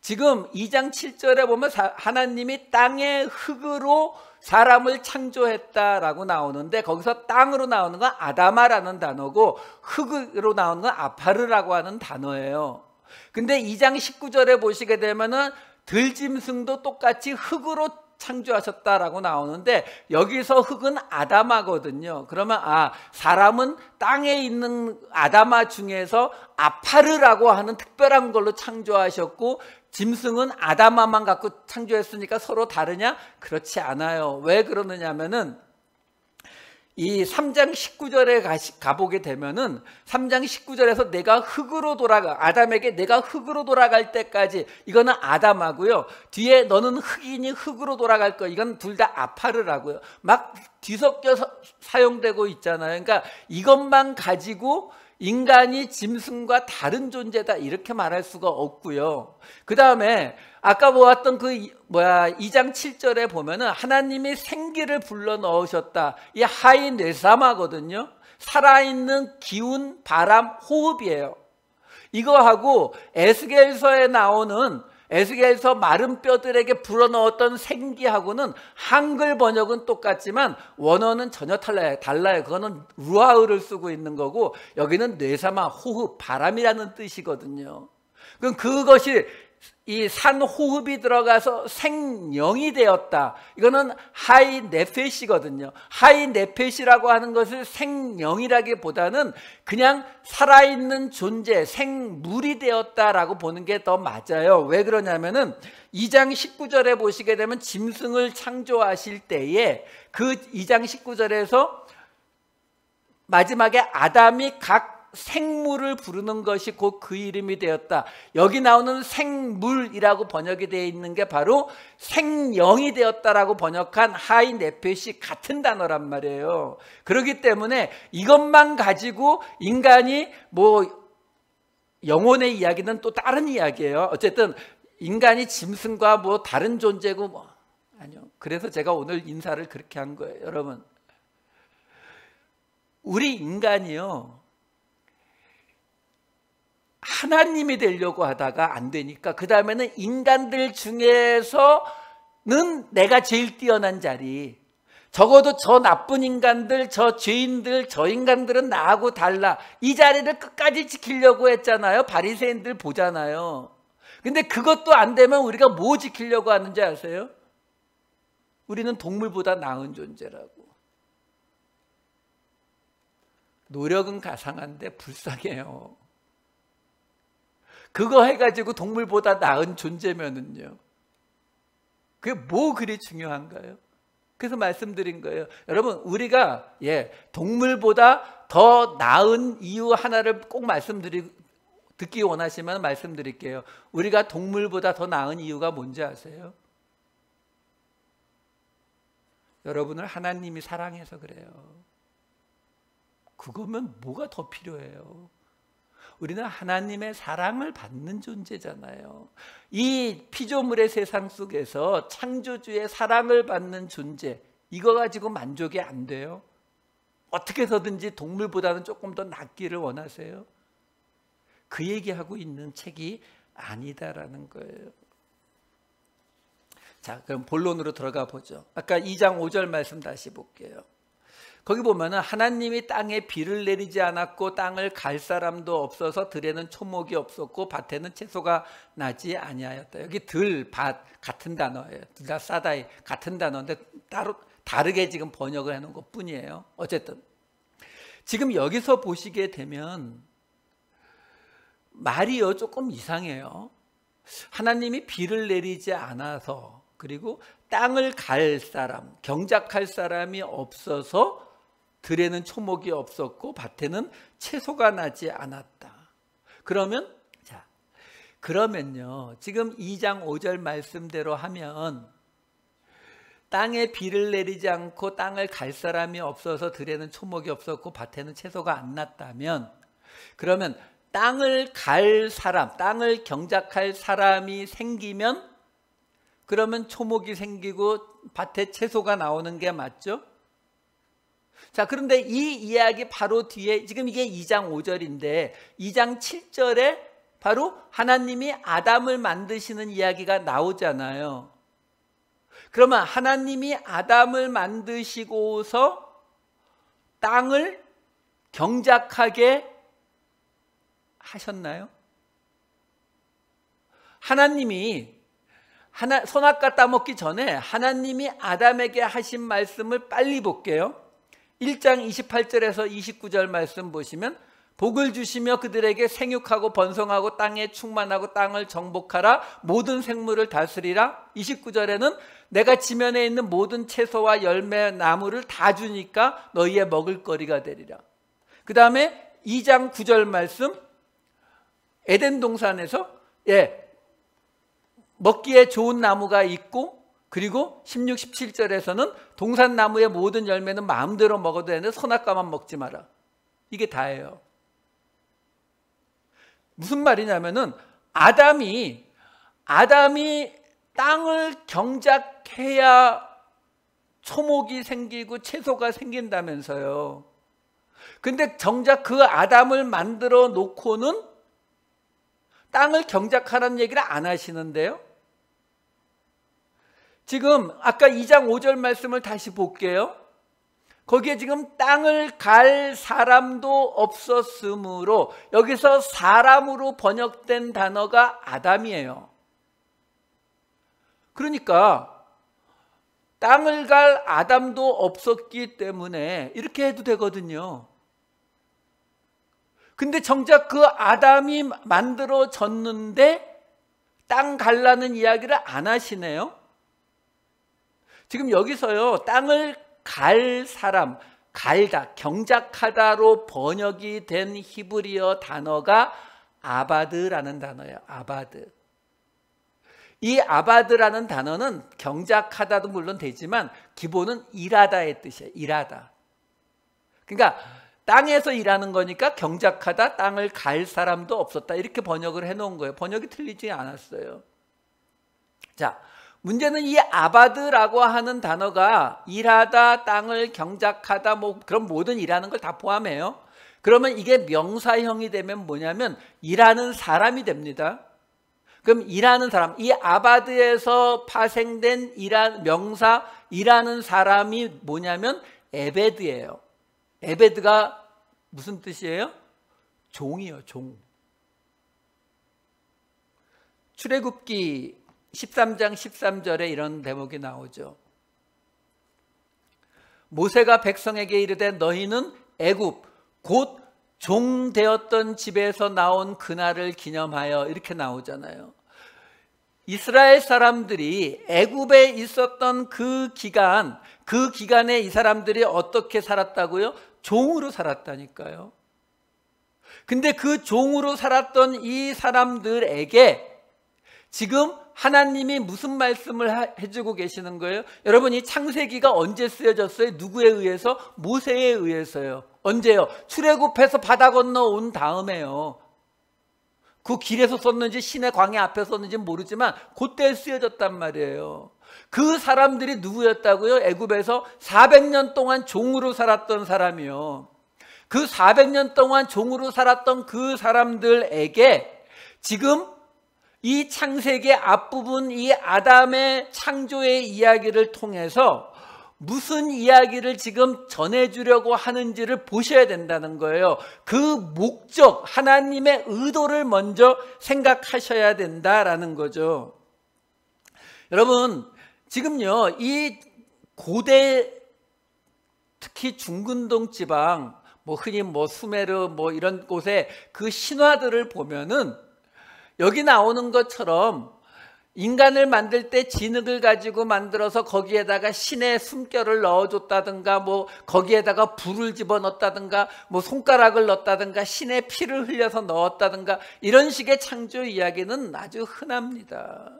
B: 지금 2장 7절에 보면 하나님이 땅의 흙으로 사람을 창조했다라고 나오는데 거기서 땅으로 나오는 건 아다마라는 단어고 흙으로 나오는 건 아파르라고 하는 단어예요. 근데 2장 19절에 보시게 되면은 들짐승도 똑같이 흙으로 창조하셨다라고 나오는데 여기서 흙은 아다마거든요. 그러면 사람은 땅에 있는 아다마 중에서 아파르라고 하는 특별한 걸로 창조하셨고 짐승은 아다마만 갖고 창조했으니까 서로 다르냐? 그렇지 않아요. 왜 그러느냐면은 이 3장 19절에 가보게 되면은 3장 19절에서 내가 흙으로 아담에게 내가 흙으로 돌아갈 때까지, 이거는 아담하고요. 뒤에 너는 흙이니 흙으로 돌아갈 거, 이건 둘 다 아파르라고요. 막 뒤섞여서 사용되고 있잖아요. 그러니까 이것만 가지고 인간이 짐승과 다른 존재다 이렇게 말할 수가 없고요. 그 다음에 아까 보았던 2장 7절에 보면은 하나님이 생기를 불러 넣으셨다. 이 하이 뇌사마거든요. 살아있는 기운, 바람, 호흡이에요. 이거하고 에스겔서에 나오는 에스겔서 마른 뼈들에게 불어넣었던 생기하고는 한글 번역은 똑같지만 원어는 전혀 달라요. 그거는 루아흐를 쓰고 있는 거고 여기는 뇌사마, 호흡, 바람이라는 뜻이거든요. 그럼 그것이 이 산 호흡이 들어가서 생령이 되었다. 이거는 하이 네페시거든요. 하이 네페시라고 하는 것을 생령이라기보다는 그냥 살아있는 존재, 생물이 되었다라고 보는 게 더 맞아요. 왜 그러냐면은 2장 19절에 보시게 되면 짐승을 창조하실 때에 그 2장 19절에서 마지막에 아담이 각 생물을 부르는 것이 곧 그 이름이 되었다. 여기 나오는 생물이라고 번역이 되어 있는 게 바로 생령이 되었다라고 번역한 하이 네페시 같은 단어란 말이에요. 그렇기 때문에 이것만 가지고 인간이 영혼의 이야기는 또 다른 이야기예요. 어쨌든 인간이 짐승과 다른 존재고 아니요. 그래서 제가 오늘 인사를 그렇게 한 거예요. 여러분, 우리 인간이요, 하나님이 되려고 하다가 안 되니까 그 다음에는 인간들 중에서는 내가 제일 뛰어난 자리, 적어도 저 나쁜 인간들, 저 죄인들, 저 인간들은 나하고 달라, 이 자리를 끝까지 지키려고 했잖아요. 바리새인들 보잖아요. 근데 그것도 안 되면 우리가 뭐 지키려고 하는지 아세요? 우리는 동물보다 나은 존재라고. 노력은 가상한데 불쌍해요. 그거 해가지고 동물보다 나은 존재면은요, 그게 뭐 그리 중요한가요? 그래서 말씀드린 거예요. 여러분, 우리가 동물보다 더 나은 이유 하나를 꼭 듣기 원하시면 말씀드릴게요. 우리가 동물보다 더 나은 이유가 뭔지 아세요? 여러분을 하나님이 사랑해서 그래요. 그거면 뭐가 더 필요해요? 우리는 하나님의 사랑을 받는 존재잖아요. 이 피조물의 세상 속에서 창조주의 사랑을 받는 존재, 이거 가지고 만족이 안 돼요? 어떻게 해서든지 동물보다는 조금 더 낫기를 원하세요? 그 얘기하고 있는 책이 아니다라는 거예요. 자, 그럼 본론으로 들어가 보죠. 아까 2장 5절 말씀 다시 볼게요. 거기 보면은 하나님이 땅에 비를 내리지 않았고 땅을 갈 사람도 없어서 들에는 초목이 없었고 밭에는 채소가 나지 아니하였다. 여기 들, 밭 같은 단어예요. 둘 다 사다이 같은 단어인데 따로 다르게 지금 번역을 해놓은 것 뿐이에요. 어쨌든 지금 여기서 보시게 되면 말이요 조금 이상해요. 하나님이 비를 내리지 않아서, 그리고 땅을 갈 사람, 경작할 사람이 없어서 들에는 초목이 없었고 밭에는 채소가 나지 않았다. 그러면요, 지금 2장 5절 말씀대로 하면 땅에 비를 내리지 않고 땅을 갈 사람이 없어서 들에는 초목이 없었고 밭에는 채소가 안 났다면, 그러면 땅을 갈 사람, 땅을 경작할 사람이 생기면 그러면 초목이 생기고 밭에 채소가 나오는 게 맞죠? 자, 그런데 이 이야기 바로 뒤에, 지금 이게 2장 5절인데 2장 7절에 바로 하나님이 아담을 만드시는 이야기가 나오잖아요. 그러면 하나님이 아담을 만드시고서 땅을 경작하게 하셨나요? 하나님이 선악과 따먹기 전에 하나님이 아담에게 하신 말씀을 빨리 볼게요. 1장 28절에서 29절 말씀 보시면, 복을 주시며 그들에게 생육하고 번성하고 땅에 충만하고 땅을 정복하라, 모든 생물을 다스리라. 29절에는 내가 지면에 있는 모든 채소와 열매 나무를 다 주니까 너희의 먹을거리가 되리라. 그 다음에 2장 9절 말씀, 에덴 동산에서 먹기에 좋은 나무가 있고, 그리고 16, 17절에서는 동산나무의 모든 열매는 마음대로 먹어도 되는데 선악과만 먹지 마라. 이게 다예요. 무슨 말이냐면은 아담이 땅을 경작해야 초목이 생기고 채소가 생긴다면서요. 근데 정작 그 아담을 만들어 놓고는 땅을 경작하라는 얘기를 안 하시는데요. 지금 아까 2장 5절 말씀을 다시 볼게요. 거기에 지금 땅을 갈 사람도 없었으므로, 여기서 사람으로 번역된 단어가 아담이에요. 그러니까 땅을 갈 아담도 없었기 때문에 이렇게 해도 되거든요. 근데 정작 그 아담이 만들어졌는데 땅 갈라는 이야기를 안 하시네요. 지금 여기서요, 땅을 갈 사람, 갈다, 경작하다로 번역이 된 히브리어 단어가 아바드라는 단어예요. 아바드. 이 아바드라는 단어는 경작하다도 물론 되지만 기본은 일하다의 뜻이에요. 일하다. 그러니까 땅에서 일하는 거니까 경작하다, 땅을 갈 사람도 없었다, 이렇게 번역을 해놓은 거예요. 번역이 틀리지 않았어요. 자, 문제는 이 아바드라고 하는 단어가 일하다, 땅을 경작하다, 그런 모든 일하는 걸 다 포함해요. 그러면 이게 명사형이 되면 뭐냐면 일하는 사람이 됩니다. 그럼 일하는 사람, 이 아바드에서 파생된 명사 일하는 사람이 뭐냐면 에베드예요. 에베드가 무슨 뜻이에요? 종이요, 종. 출애굽기 13장 13절에 이런 대목이 나오죠. 모세가 백성에게 이르되 너희는 애굽 곧 종되었던 집에서 나온 그날을 기념하여, 이렇게 나오잖아요. 이스라엘 사람들이 애굽에 있었던 그 기간에 이 사람들이 어떻게 살았다고요? 종으로 살았다니까요. 근데 그 종으로 살았던 이 사람들에게 지금 하나님이 무슨 말씀을 해주고 계시는 거예요? 여러분, 이 창세기가 언제 쓰여졌어요? 누구에 의해서? 모세에 의해서요. 언제요? 출애굽해서 바다 건너 온 다음에요. 그 길에서 썼는지 시내 광야 앞에 썼는지 모르지만 그때 쓰여졌단 말이에요. 그 사람들이 누구였다고요? 애굽에서 400년 동안 종으로 살았던 사람이요. 그 400년 동안 종으로 살았던 그 사람들에게 지금 이 창세기 앞부분, 이 아담의 창조의 이야기를 통해서 무슨 이야기를 지금 전해주려고 하는지를 보셔야 된다는 거예요. 그 목적, 하나님의 의도를 먼저 생각하셔야 된다라는 거죠. 여러분, 지금요, 이 고대, 특히 중근동 지방, 흔히 수메르 이런 곳에 그 신화들을 보면은 여기 나오는 것처럼 인간을 만들 때 진흙을 가지고 만들어서 거기에다가 신의 숨결을 넣어줬다든가, 거기에다가 불을 집어넣었다든가, 손가락을 넣었다든가, 신의 피를 흘려서 넣었다든가, 이런 식의 창조 이야기는 아주 흔합니다.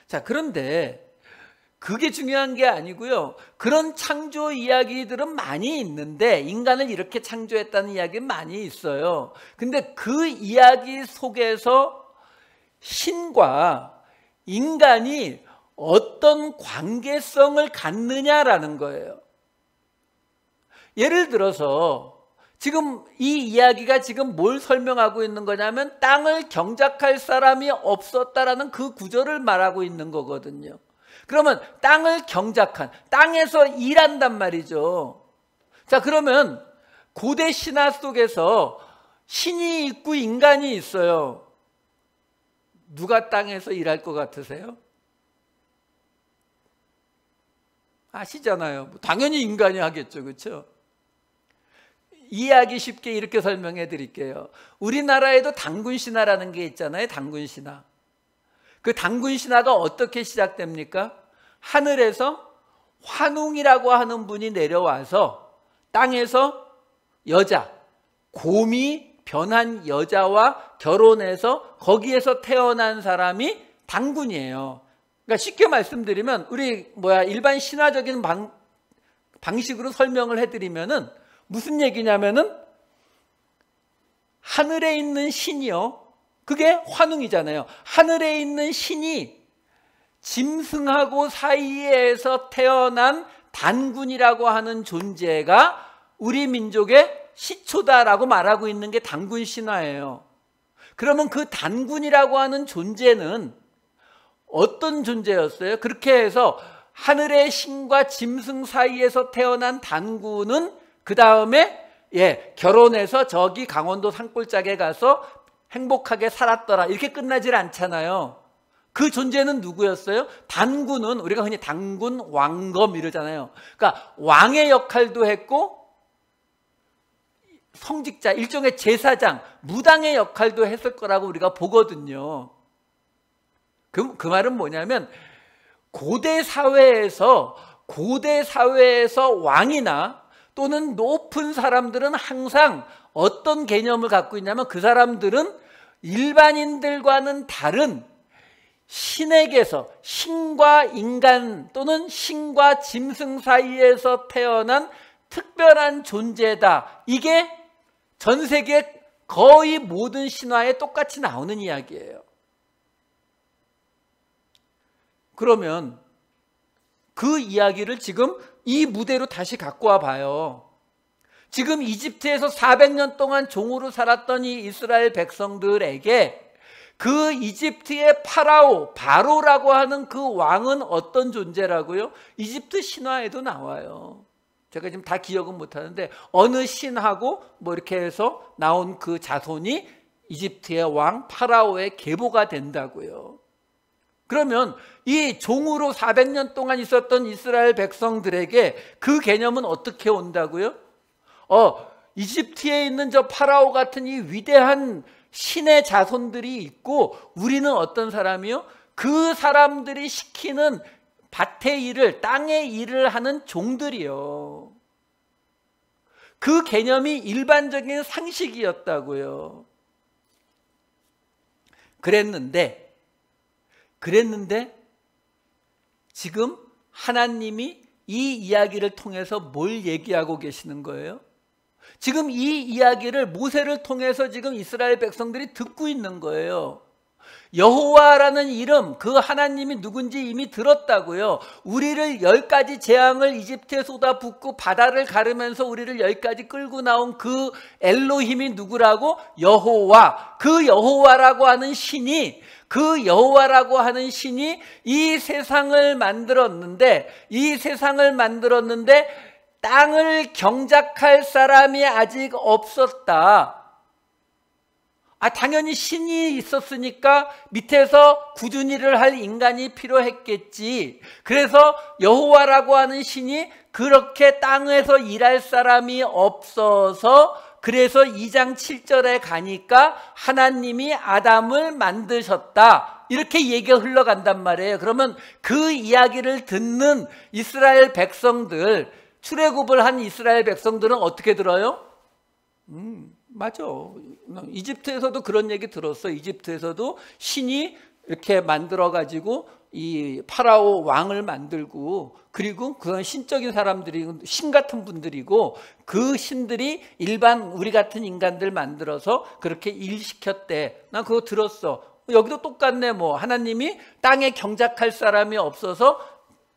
B: 자, 그런데 그게 중요한 게 아니고요. 그런 창조 이야기들은 많이 있는데, 인간을 이렇게 창조했다는 이야기는 많이 있어요. 근데 그 이야기 속에서 신과 인간이 어떤 관계성을 갖느냐라는 거예요. 예를 들어서 지금 이 이야기가 지금 뭘 설명하고 있는 거냐면 땅을 경작할 사람이 없었다라는 그 구절을 말하고 있는 거거든요. 그러면 땅을 경작한, 땅에서 일한단 말이죠. 자, 그러면 고대 신화 속에서 신이 있고 인간이 있어요. 누가 땅에서 일할 것 같으세요? 아시잖아요. 당연히 인간이 하겠죠. 그렇죠? 이해하기 쉽게 이렇게 설명해 드릴게요. 우리나라에도 단군신화라는 게 있잖아요. 단군신화. 그 단군신화가 어떻게 시작됩니까? 하늘에서 환웅이라고 하는 분이 내려와서 땅에서 여자, 곰이 변한 여자와 결혼해서 거기에서 태어난 사람이 단군이에요. 그러니까 쉽게 말씀드리면 우리 일반 신화적인 방식으로 설명을 해드리면은 무슨 얘기냐면은 하늘에 있는 신이요, 그게 환웅이잖아요. 하늘에 있는 신이 짐승하고 사이에서 태어난 단군이라고 하는 존재가 우리 민족의 시초다라고 말하고 있는 게 단군 신화예요. 그러면 그 단군이라고 하는 존재는 어떤 존재였어요? 그렇게 해서 하늘의 신과 짐승 사이에서 태어난 단군은 그 다음에 결혼해서 저기 강원도 산골짜기에 가서 행복하게 살았더라, 이렇게 끝나질 않잖아요. 그 존재는 누구였어요? 단군은 우리가 흔히 단군, 왕검 이러잖아요. 그러니까 왕의 역할도 했고 성직자, 일종의 제사장, 무당의 역할도 했을 거라고 우리가 보거든요. 그 말은 뭐냐면 고대 사회에서 왕이나 또는 높은 사람들은 항상 어떤 개념을 갖고 있냐면 그 사람들은 일반인들과는 다른 신에게서, 신과 인간 또는 신과 짐승 사이에서 태어난 특별한 존재다. 이게 전 세계 거의 모든 신화에 똑같이 나오는 이야기예요. 그러면 그 이야기를 지금 이 무대로 다시 갖고 와 봐요. 지금 이집트에서 400년 동안 종으로 살았던 이 이스라엘 백성들에게 그 이집트의 바로라고 하는 그 왕은 어떤 존재라고요? 이집트 신화에도 나와요. 제가 지금 다 기억은 못하는데 어느 신하고 이렇게 해서 나온 그 자손이 이집트의 왕 파라오의 계보가 된다고요. 그러면 이 종으로 400년 동안 있었던 이스라엘 백성들에게 그 개념은 어떻게 온다고요? 이집트에 있는 저 파라오 같은 이 위대한 신의 자손들이 있고 우리는 어떤 사람이요? 그 사람들이 시키는 밭의 일을, 땅의 일을 하는 종들이요. 그 개념이 일반적인 상식이었다고요. 그랬는데 지금 하나님이 이 이야기를 통해서 뭘 얘기하고 계시는 거예요? 지금 이 이야기를 모세를 통해서 지금 이스라엘 백성들이 듣고 있는 거예요. 여호와라는 이름, 그 하나님이 누군지 이미 들었다고요. 우리를 10가지 재앙을 이집트에 쏟아붓고 바다를 가르면서 우리를 여기까지 끌고 나온 그 엘로힘이 누구라고? 여호와. 그 여호와라고 하는 신이 이 세상을 만들었는데 땅을 경작할 사람이 아직 없었다. 당연히 신이 있었으니까 밑에서 꾸준히 일을 할 인간이 필요했겠지. 그래서 여호와라고 하는 신이 그렇게 땅에서 일할 사람이 없어서 그래서 2장 7절에 가니까 하나님이 아담을 만드셨다. 이렇게 얘기가 흘러간단 말이에요. 그러면 그 이야기를 듣는 이스라엘 백성들, 출애굽을 한 이스라엘 백성들은 어떻게 들어요? 맞아. 이집트에서도 그런 얘기 들었어. 이집트에서도 신이 이렇게 만들어가지고 이 파라오 왕을 만들고 그리고 그건 신적인 사람들이 신 같은 분들이고 그 신들이 일반 우리 같은 인간들 만들어서 그렇게 일시켰대. 난 그거 들었어. 여기도 똑같네. 뭐 하나님이 땅에 경작할 사람이 없어서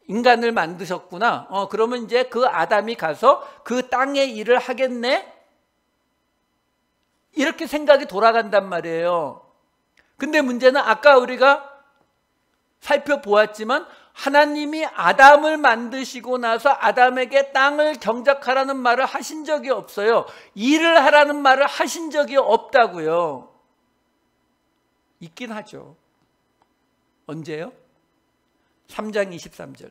B: 인간을 만드셨구나. 그러면 이제 그 아담이 가서 그 땅의 일을 하겠네. 이렇게 생각이 돌아간단 말이에요. 근데 문제는 아까 우리가 살펴보았지만 하나님이 아담을 만드시고 나서 아담에게 땅을 경작하라는 말을 하신 적이 없어요. 일을 하라는 말을 하신 적이 없다고요. 있긴 하죠. 언제요? 3장 23절.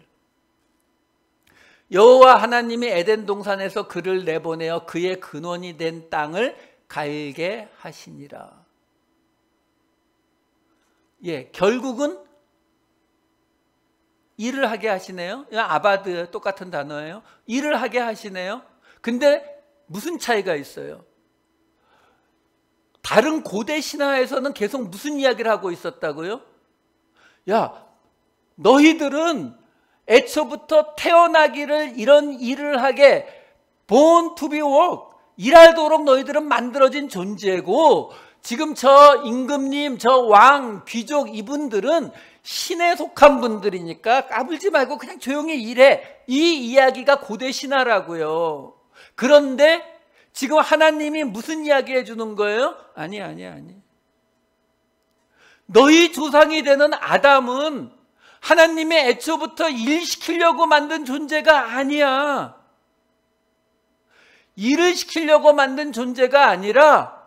B: 여호와 하나님이 에덴 동산에서 그를 내보내어 그의 근원이 된 땅을 갈게 하시니라. 결국은 일을 하게 하시네요. 아바드 똑같은 단어예요. 일을 하게 하시네요. 근데 무슨 차이가 있어요? 다른 고대 신화에서는 계속 무슨 이야기를 하고 있었다고요? 너희들은 애초부터 태어나기를 이런 일을 하게 born to be work, 일하도록 너희들은 만들어진 존재고 지금 저 임금님, 저 왕, 귀족 이분들은 신에 속한 분들이니까 까불지 말고 그냥 조용히 일해. 이 이야기가 고대 신화라고요. 그런데 지금 하나님이 무슨 이야기 해주는 거예요? 아니. 너희 조상이 되는 아담은 하나님이 애초부터 일시키려고 만든 존재가 아니야. 일을 시키려고 만든 존재가 아니라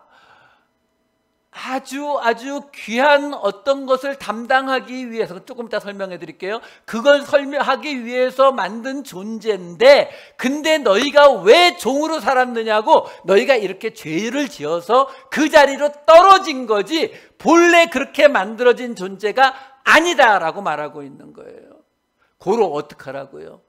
B: 아주 귀한 어떤 것을 담당하기 위해서, 조금 이따 설명해 드릴게요. 그걸 설명하기 위해서 만든 존재인데, 근데 너희가 왜 종으로 살았느냐고, 너희가 이렇게 죄를 지어서 그 자리로 떨어진 거지 본래 그렇게 만들어진 존재가 아니다라고 말하고 있는 거예요. 고로 어떡하라고요?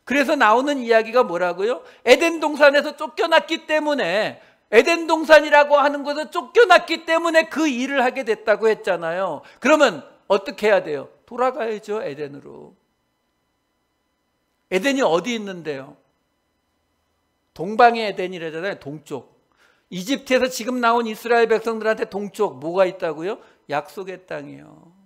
B: 그래서 나오는 이야기가 뭐라고요? 에덴 동산에서 쫓겨났기 때문에, 에덴 동산이라고 하는 곳에서 쫓겨났기 때문에 그 일을 하게 됐다고 했잖아요. 그러면 어떻게 해야 돼요? 돌아가야죠, 에덴으로. 에덴이 어디 있는데요? 동방의 에덴이라잖아요. 동쪽. 이집트에서 지금 나온 이스라엘 백성들한테 동쪽 뭐가 있다고요? 약속의 땅이요.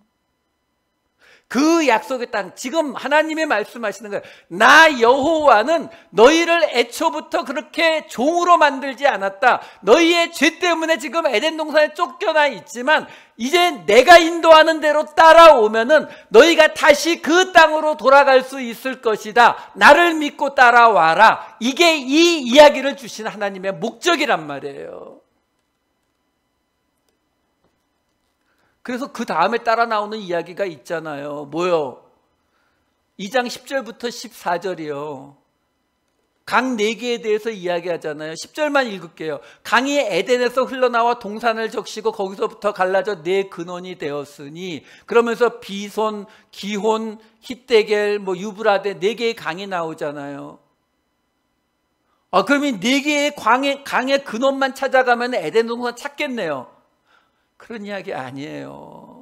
B: 그 약속의 땅, 지금 하나님이 말씀하시는 거예요. 나 여호와는 너희를 애초부터 그렇게 종으로 만들지 않았다. 너희의 죄 때문에 지금 에덴 동산에 쫓겨나 있지만 이제 내가 인도하는 대로 따라오면은 너희가 다시 그 땅으로 돌아갈 수 있을 것이다. 나를 믿고 따라와라. 이게 이 이야기를 주신 하나님의 목적이란 말이에요. 그래서 그 다음에 따라 나오는 이야기가 있잖아요. 뭐요? 2장 10절부터 14절이요. 강 4개에 대해서 이야기하잖아요. 10절만 읽을게요. 강이 에덴에서 흘러나와 동산을 적시고 거기서부터 갈라져 네 근원이 되었으니, 그러면서 비손, 기혼, 힛데겔, 유브라데 4개의 강이 나오잖아요. 그러면 4개의 강의 근원만 찾아가면 에덴 동산 찾겠네요. 그런 이야기 아니에요.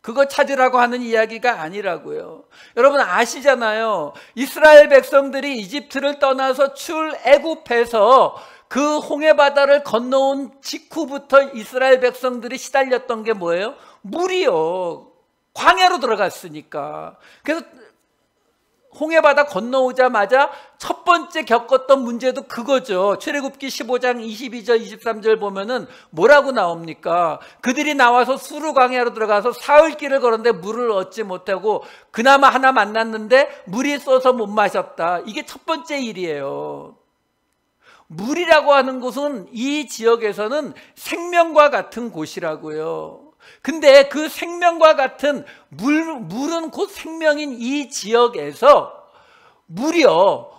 B: 그거 찾으라고 하는 이야기가 아니라고요. 여러분 아시잖아요. 이스라엘 백성들이 이집트를 떠나서 출애굽해서 그 홍해바다를 건너온 직후부터 이스라엘 백성들이 시달렸던 게 뭐예요? 물이요. 광야로 들어갔으니까. 그래서 홍해바다 건너오자마자 첫 번째 겪었던 문제도 그거죠. 출애굽기 15장 22절 23절 보면은 뭐라고 나옵니까? 그들이 나와서 수르 광야로 들어가서 사흘길을 걸었는데 물을 얻지 못하고 그나마 하나 만났는데 물이 써서 못 마셨다. 이게 첫 번째 일이에요. 물이라고 하는 곳은 이 지역에서는 생명과 같은 곳이라고요. 근데 그 생명과 같은 물은 곧 생명인 이 지역에서 무려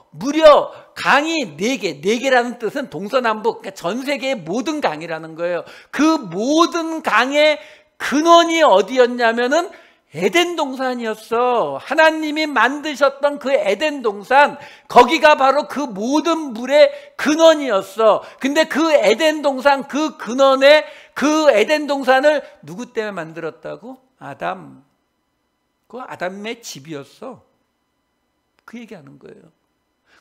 B: 강이 4개, 4개라는 뜻은 동서남북, 그러니까 전 세계의 모든 강이라는 거예요. 그 모든 강의 근원이 어디였냐면은 에덴 동산이었어. 하나님이 만드셨던 그 에덴 동산, 거기가 바로 그 모든 물의 근원이었어. 근데 그 에덴 동산, 그 근원에 그 에덴 동산을 누구 때문에 만들었다고? 아담. 그 아담의 집이었어. 그 얘기하는 거예요.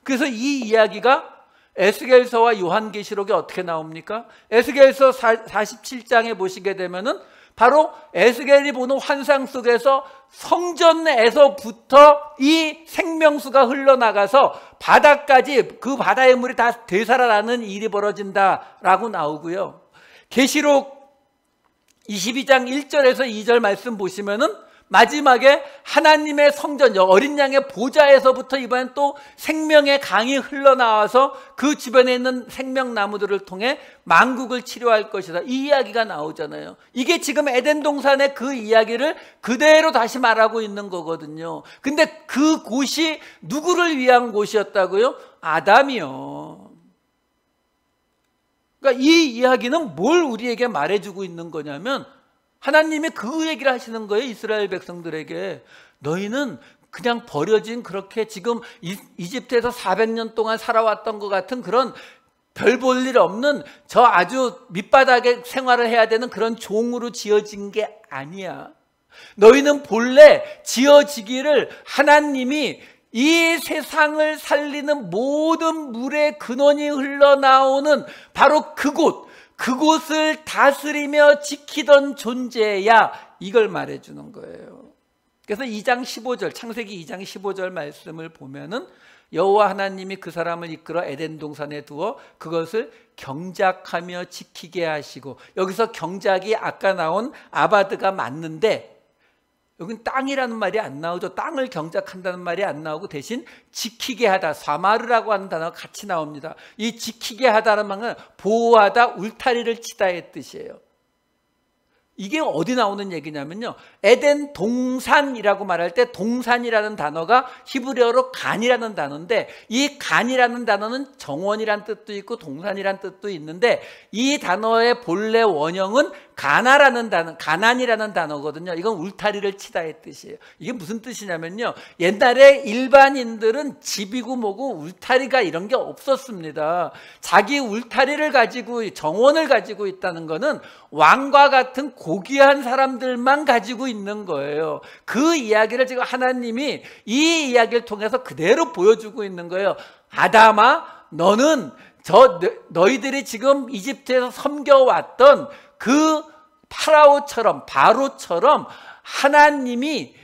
B: 그래서 이 이야기가 에스겔서와 요한계시록에 어떻게 나옵니까? 에스겔서 47장에 보시게 되면은 바로 에스겔이 보는 환상 속에서 성전에서부터 이 생명수가 흘러나가서 바다까지, 그 바다의 물이 다 되살아나는 일이 벌어진다라고 나오고요. 계시록 22장 1절에서 2절 말씀 보시면은 마지막에 하나님의 성전, 어린 양의 보좌에서부터 이번엔 또 생명의 강이 흘러나와서 그 주변에 있는 생명나무들을 통해 만국을 치료할 것이다. 이 이야기가 나오잖아요. 이게 지금 에덴 동산의 그 이야기를 그대로 다시 말하고 있는 거거든요. 근데 그 곳이 누구를 위한 곳이었다고요? 아담이요. 그러니까 이 이야기는 뭘 우리에게 말해주고 있는 거냐면, 하나님이 그 얘기를 하시는 거예요. 이스라엘 백성들에게. 너희는 그냥 버려진, 그렇게 지금 이집트에서 400년 동안 살아왔던 것 같은 그런 별 볼 일 없는 저 아주 밑바닥에 생활을 해야 되는 그런 종으로 지어진 게 아니야. 너희는 본래 지어지기를 하나님이 이 세상을 살리는 모든 물의 근원이 흘러나오는 바로 그곳을 다스리며 지키던 존재야, 이걸 말해주는 거예요. 그래서 2장 15절, 창세기 2장 15절 말씀을 보면은 여호와 하나님이 그 사람을 이끌어 에덴 동산에 두어 그것을 경작하며 지키게 하시고, 여기서 경작이 아까 나온 아바드가 맞는데 여긴 땅이라는 말이 안 나오죠. 땅을 경작한다는 말이 안 나오고 대신 지키게 하다, 사마르라고 하는 단어가 같이 나옵니다. 이 지키게 하다는 말은 보호하다, 울타리를 치다의 뜻이에요. 이게 어디 나오는 얘기냐면요, 에덴 동산이라고 말할 때 동산이라는 단어가 히브리어로 간이라는 단어인데, 이 간이라는 단어는 정원이란 뜻도 있고 동산이란 뜻도 있는데, 이 단어의 본래 원형은 가나라는 단어, 가난이라는 단어거든요. 이건 울타리를 치다의 뜻이에요. 이게 무슨 뜻이냐면요, 옛날에 일반인들은 집이고 뭐고 울타리가 이런 게 없었습니다. 자기 울타리를 가지고, 정원을 가지고 있다는 거는 왕과 같은 고귀한 사람들만 가지고 있는 거예요. 그 이야기를 지금 하나님이 이 이야기를 통해서 그대로 보여주고 있는 거예요. 아담아, 너는 너희들이 지금 이집트에서 섬겨왔던 그 바로처럼 하나님이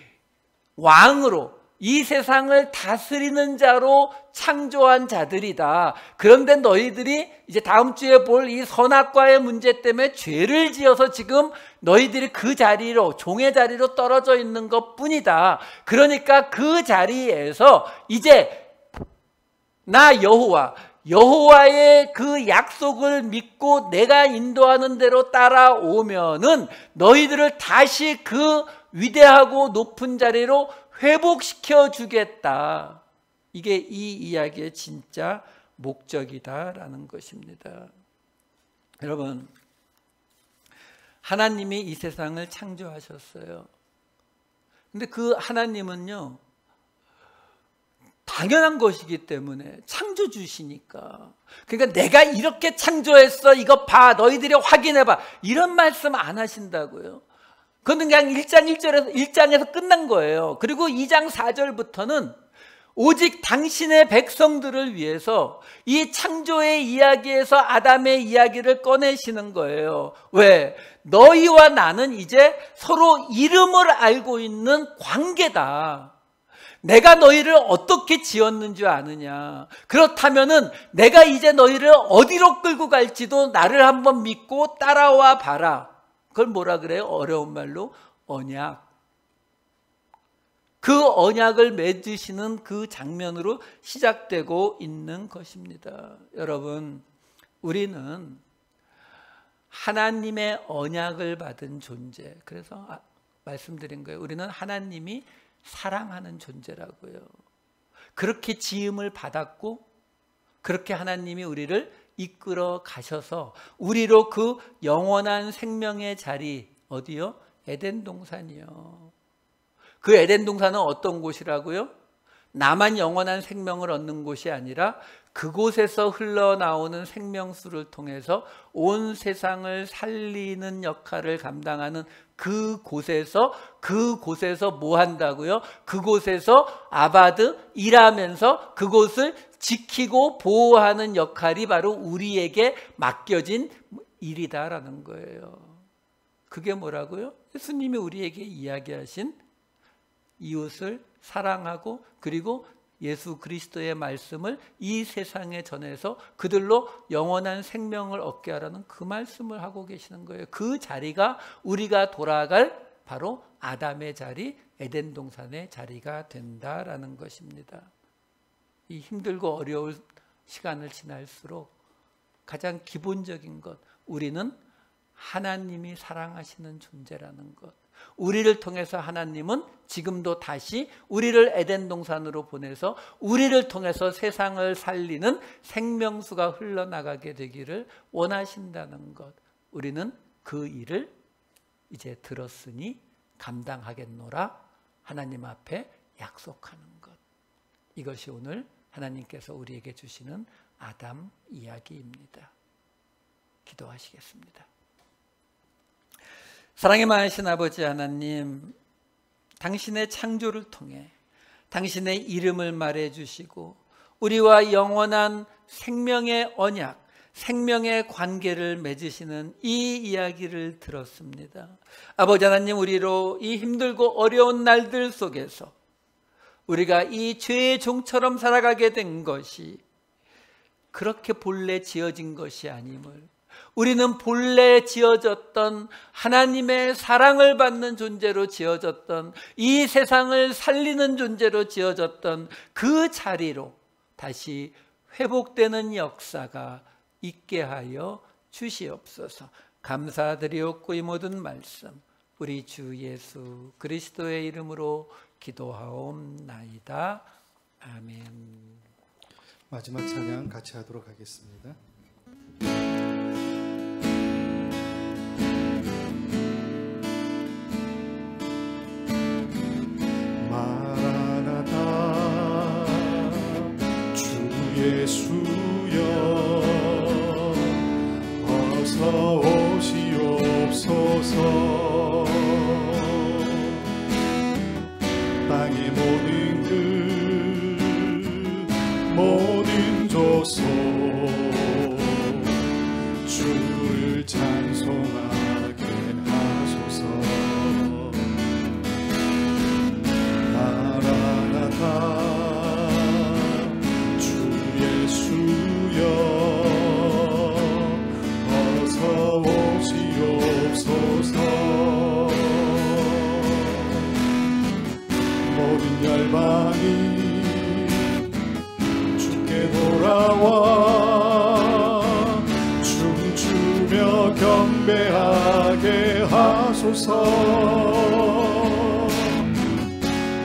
B: 왕으로 이 세상을 다스리는 자로 창조한 자들이다. 그런데 너희들이 이제 다음 주에 볼 이 선악과의 문제 때문에 죄를 지어서 지금 너희들이 그 자리로, 종의 자리로 떨어져 있는 것 뿐이다. 그러니까 그 자리에서 이제 나 여호와, 여호와의 그 약속을 믿고 내가 인도하는 대로 따라오면은 너희들을 다시 그 위대하고 높은 자리로 회복시켜 주겠다. 이게 이 이야기의 진짜 목적이다라는 것입니다. 여러분, 하나님이 이 세상을 창조하셨어요. 근데 그 하나님은요, 당연한 것이기 때문에 창조주시니까, 그러니까 내가 이렇게 창조했어, 이거 봐, 너희들이 확인해봐, 이런 말씀 안 하신다고요. 그건 그냥 1장에서 끝난 거예요. 그리고 2장 4절부터는 오직 당신의 백성들을 위해서 이 창조의 이야기에서 아담의 이야기를 꺼내시는 거예요. 왜? 너희와 나는 이제 서로 이름을 알고 있는 관계다. 내가 너희를 어떻게 지었는 줄 아느냐. 그렇다면은 내가 이제 너희를 어디로 끌고 갈지도 나를 한번 믿고 따라와 봐라. 그걸 뭐라 그래요? 어려운 말로 언약. 그 언약을 맺으시는 그 장면으로 시작되고 있는 것입니다. 여러분, 우리는 하나님의 언약을 받은 존재. 그래서 말씀드린 거예요. 우리는 하나님이 사랑하는 존재라고요. 그렇게 지음을 받았고 그렇게 하나님이 우리를 이끌어 가셔서 우리로 그 영원한 생명의 자리, 어디요? 에덴 동산이요. 그 에덴 동산은 어떤 곳이라고요? 나만 영원한 생명을 얻는 곳이 아니라 그곳에서 흘러나오는 생명수를 통해서 온 세상을 살리는 역할을 감당하는 그곳에서 뭐 한다고요? 그곳에서 아바드 일하면서 그곳을 지키고 보호하는 역할이 바로 우리에게 맡겨진 일이다라는 거예요. 그게 뭐라고요? 예수님이 우리에게 이야기하신 이웃을 사랑하고 그리고 예수 그리스도의 말씀을 이 세상에 전해서 그들로 영원한 생명을 얻게 하라는 그 말씀을 하고 계시는 거예요. 그 자리가 우리가 돌아갈 바로 아담의 자리, 에덴 동산의 자리가 된다라는 것입니다. 이 힘들고 어려운 시간을 지날수록 가장 기본적인 것, 우리는 하나님이 사랑하시는 존재라는 것. 우리를 통해서 하나님은 지금도 다시 우리를 에덴 동산으로 보내서 우리를 통해서 세상을 살리는 생명수가 흘러나가게 되기를 원하신다는 것. 우리는 그 일을 이제 들었으니 감당하겠노라 하나님 앞에 약속하는 것. 이것이 오늘 하나님께서 우리에게 주시는 아담 이야기입니다. 기도하시겠습니다. 사랑이 많으신 아버지 하나님, 당신의 창조를 통해 당신의 이름을 말해주시고 우리와 영원한 생명의 언약, 생명의 관계를 맺으시는 이 이야기를 들었습니다. 아버지 하나님, 우리로 이 힘들고 어려운 날들 속에서 우리가 이 죄의 종처럼 살아가게 된 것이 그렇게 본래 지어진 것이 아님을, 우리는 본래 지어졌던 하나님의 사랑을 받는 존재로 지어졌던, 이 세상을 살리는 존재로 지어졌던 그 자리로 다시 회복되는 역사가 있게 하여 주시옵소서. 감사드리옵고 이 모든 말씀 우리 주 예수 그리스도의 이름으로 기도하옵나이다. 아멘.
A: 마지막 찬양 같이 하도록 하겠습니다. 마라나타 주 예수여 어서 오시옵소서. 땅의 모든 끝 모든 조소 주를 찬송하게 하소서. 마라나타 주 예수여 어서 오시옵소서. 모든 열방이 주께 돌아와 경배하게 하소서.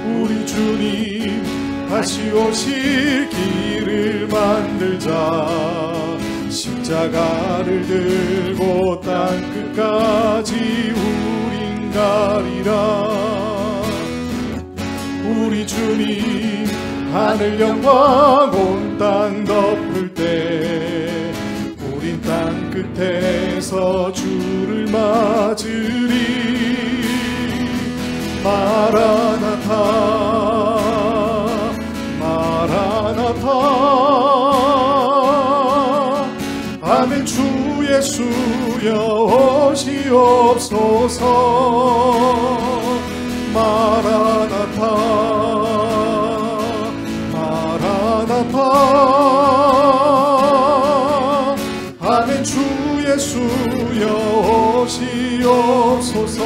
A: 우리 주님 다시 오실 길을 만들자. 십자가를 들고 땅 끝까지 우린 가리라. 우리 주님 하늘 영광 온 땅 덮을 때 우린 땅 끝에서 주를 맞으리. 마라나타 마라나타. 아멘. 주 예수여 오시옵소서. 마라나타 마라나타. 아멘. 주 예수여 오시옵소서.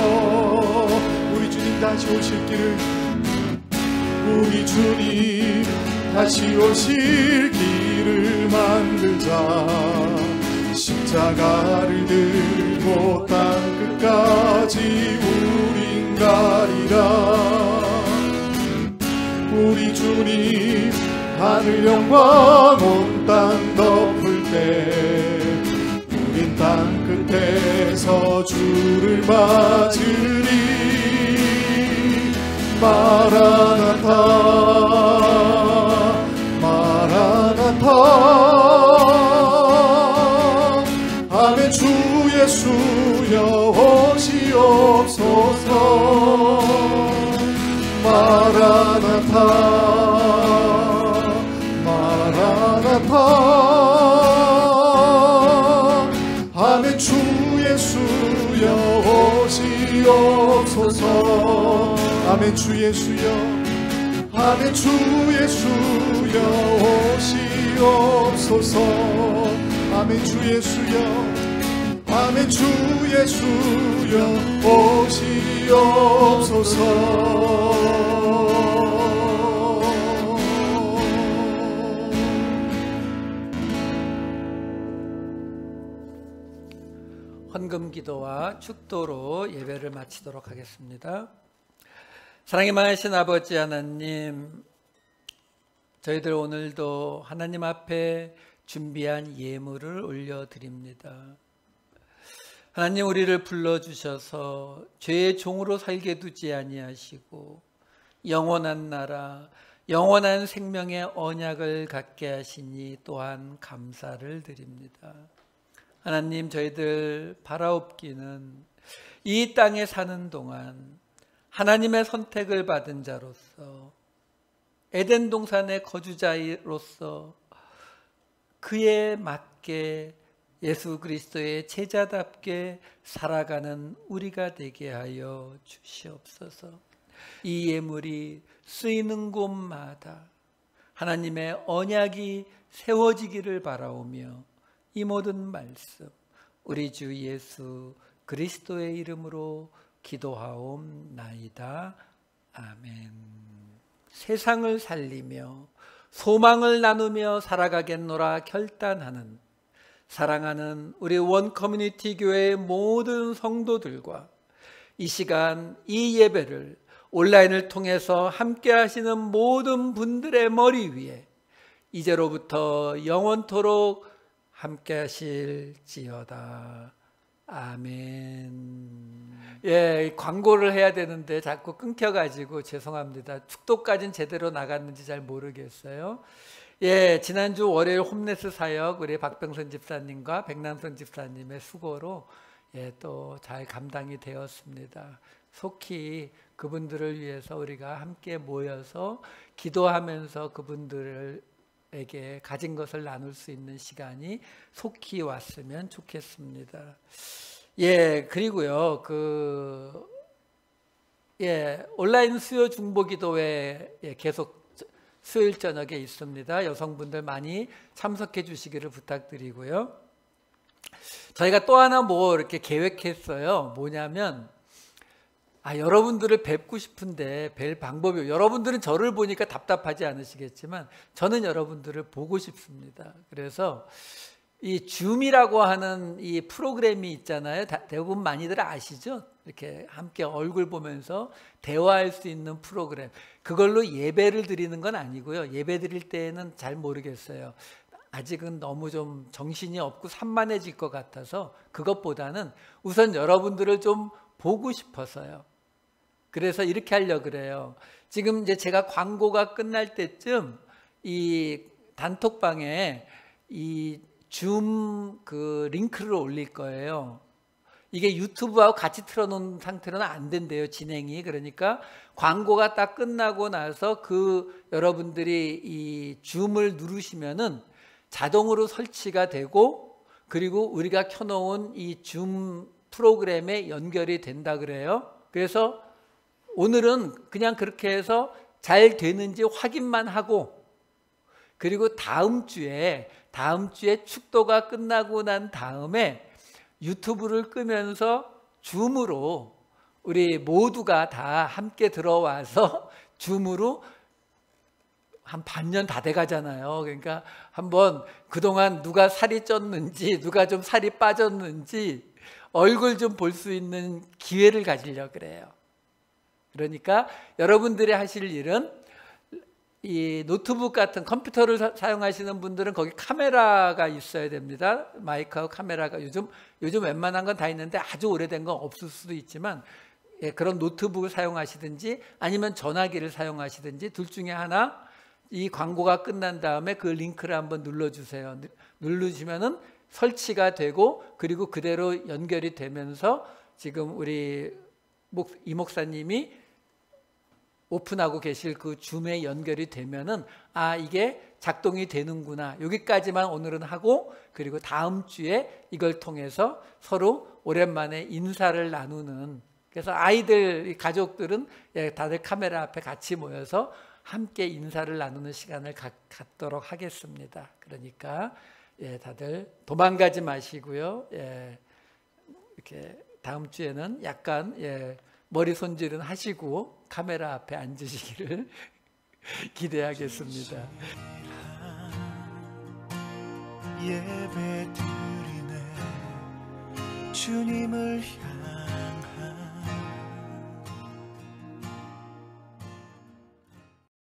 A: 우리 주님 다시 오실 길을 우리 주님 다시 오실 길을 만들자. 십자가를 들고 땅 끝까지 우린 가리라. 우리 주님 하늘 영광 온 땅 덮을 때 우린 땅 끝에서 주를 맞으리. 마라나타 마라나타. 아멘. 주 예수여 오시옵소서. 마라나타 마라나타. 아멘. 주 예수여 오시옵소서. 아멘. 주 예수여 아멘. 주 예수여 오시옵소서. 아멘. 주 예수여 아멘. 주 예수여 오시옵소서.
B: 헌금 기도와 축도로 예배를 마치도록 하겠습니다. 사랑이 많으신 아버지 하나님, 저희들 오늘도 하나님 앞에 준비한 예물을 올려드립니다. 하나님, 우리를 불러주셔서 죄의 종으로 살게 두지 아니하시고 영원한 나라, 영원한 생명의 언약을 갖게 하시니 또한 감사를 드립니다. 하나님, 저희들 바라옵기는 이 땅에 사는 동안 하나님의 선택을 받은 자로서, 에덴 동산의 거주자로서 그에 맞게 예수 그리스도의 제자답게 살아가는 우리가 되게 하여 주시옵소서. 이 예물이 쓰이는 곳마다 하나님의 언약이 세워지기를 바라오며 이 모든 말씀 우리 주 예수 그리스도의 이름으로 기도하옵나이다. 아멘. 세상을 살리며 소망을 나누며 살아가겠노라 결단하는 사랑하는 우리 원 커뮤니티 교회의 모든 성도들과 이 시간 이 예배를 온라인을 통해서 함께 하시는 모든 분들의 머리 위에 이제로부터 영원토록 함께 하실지어다. 아멘. 예, 광고를 해야 되는데 자꾸 끊겨가지고 죄송합니다. 축도까지는 제대로 나갔는지 잘 모르겠어요. 예, 지난주 월요일 홈레스 사역 우리 박병선 집사님과 백남선 집사님의 수고로 또 잘 감당이 되었습니다. 속히 그분들을 위해서 우리가 함께 모여서 기도하면서 그분들에게 가진 것을 나눌 수 있는 시간이 속히 왔으면 좋겠습니다. 예, 그리고요, 온라인 수요 중보 기도회 계속 수요일 저녁에 있습니다. 여성분들 많이 참석해 주시기를 부탁드리고요. 저희가 또 하나 이렇게 계획했어요. 뭐냐면, 여러분들을 뵙고 싶은데 뵐 방법이, 여러분들은 저를 보니까 답답하지 않으시겠지만 저는 여러분들을 보고 싶습니다. 그래서 이 줌이라고 하는 이 프로그램이 있잖아요. 대부분 많이들 아시죠? 이렇게 함께 얼굴 보면서 대화할 수 있는 프로그램. 그걸로 예배를 드리는 건 아니고요. 예배 드릴 때는 잘 모르겠어요. 아직은 너무 좀 정신이 없고 산만해질 것 같아서 그것보다는 우선 여러분들을 좀 보고 싶어서요. 그래서 이렇게 하려고 그래요. 지금 이제 제가 광고가 끝날 때쯤 이 단톡방에 이 줌 그 링크를 올릴 거예요. 이게 유튜브하고 같이 틀어놓은 상태로는 안 된대요, 진행이. 그러니까 광고가 딱 끝나고 나서 그 여러분들이 이 줌을 누르시면은 자동으로 설치가 되고, 그리고 우리가 켜놓은 이 줌 프로그램에 연결이 된다 그래요. 그래서 오늘은 그냥 그렇게 해서 잘 되는지 확인만 하고, 그리고 다음 주에 축도가 끝나고 난 다음에 유튜브를 끄면서 줌으로 우리 모두가 다 함께 들어와서 줌으로 한 반년 다 돼가잖아요. 그러니까 한번 그동안 누가 살이 쪘는지, 누가 좀 살이 빠졌는지 얼굴 좀 볼 수 있는 기회를 가지려고 그래요. 그러니까 여러분들이 하실 일은 이 노트북 같은 컴퓨터를 사용하시는 분들은 거기 카메라가 있어야 됩니다. 마이크하고 카메라가 요즘 웬만한 건 다 있는데 아주 오래된 건 없을 수도 있지만, 예, 그런 노트북을 사용하시든지 아니면 전화기를 사용하시든지 둘 중에 하나, 이 광고가 끝난 다음에 그 링크를 한번 눌러주세요. 누르시면은 설치가 되고, 그리고 그대로 연결이 되면서 지금 우리 이 목사님이 오픈하고 계실 그 줌에 연결이 되면은 아, 이게 작동이 되는구나. 여기까지만 오늘은 하고, 그리고 다음 주에 이걸 통해서 서로 오랜만에 인사를 나누는, 그래서 아이들, 가족들은 다들 카메라 앞에 같이 모여서 함께 인사를 나누는 시간을 갖도록 하겠습니다. 그러니까 다들 도망가지 마시고요. 이렇게 다음 주에는 약간 머리 손질은 하시고 카메라 앞에 앉으시기를 기대하겠습니다.
C: 예배 드리네 주님을 향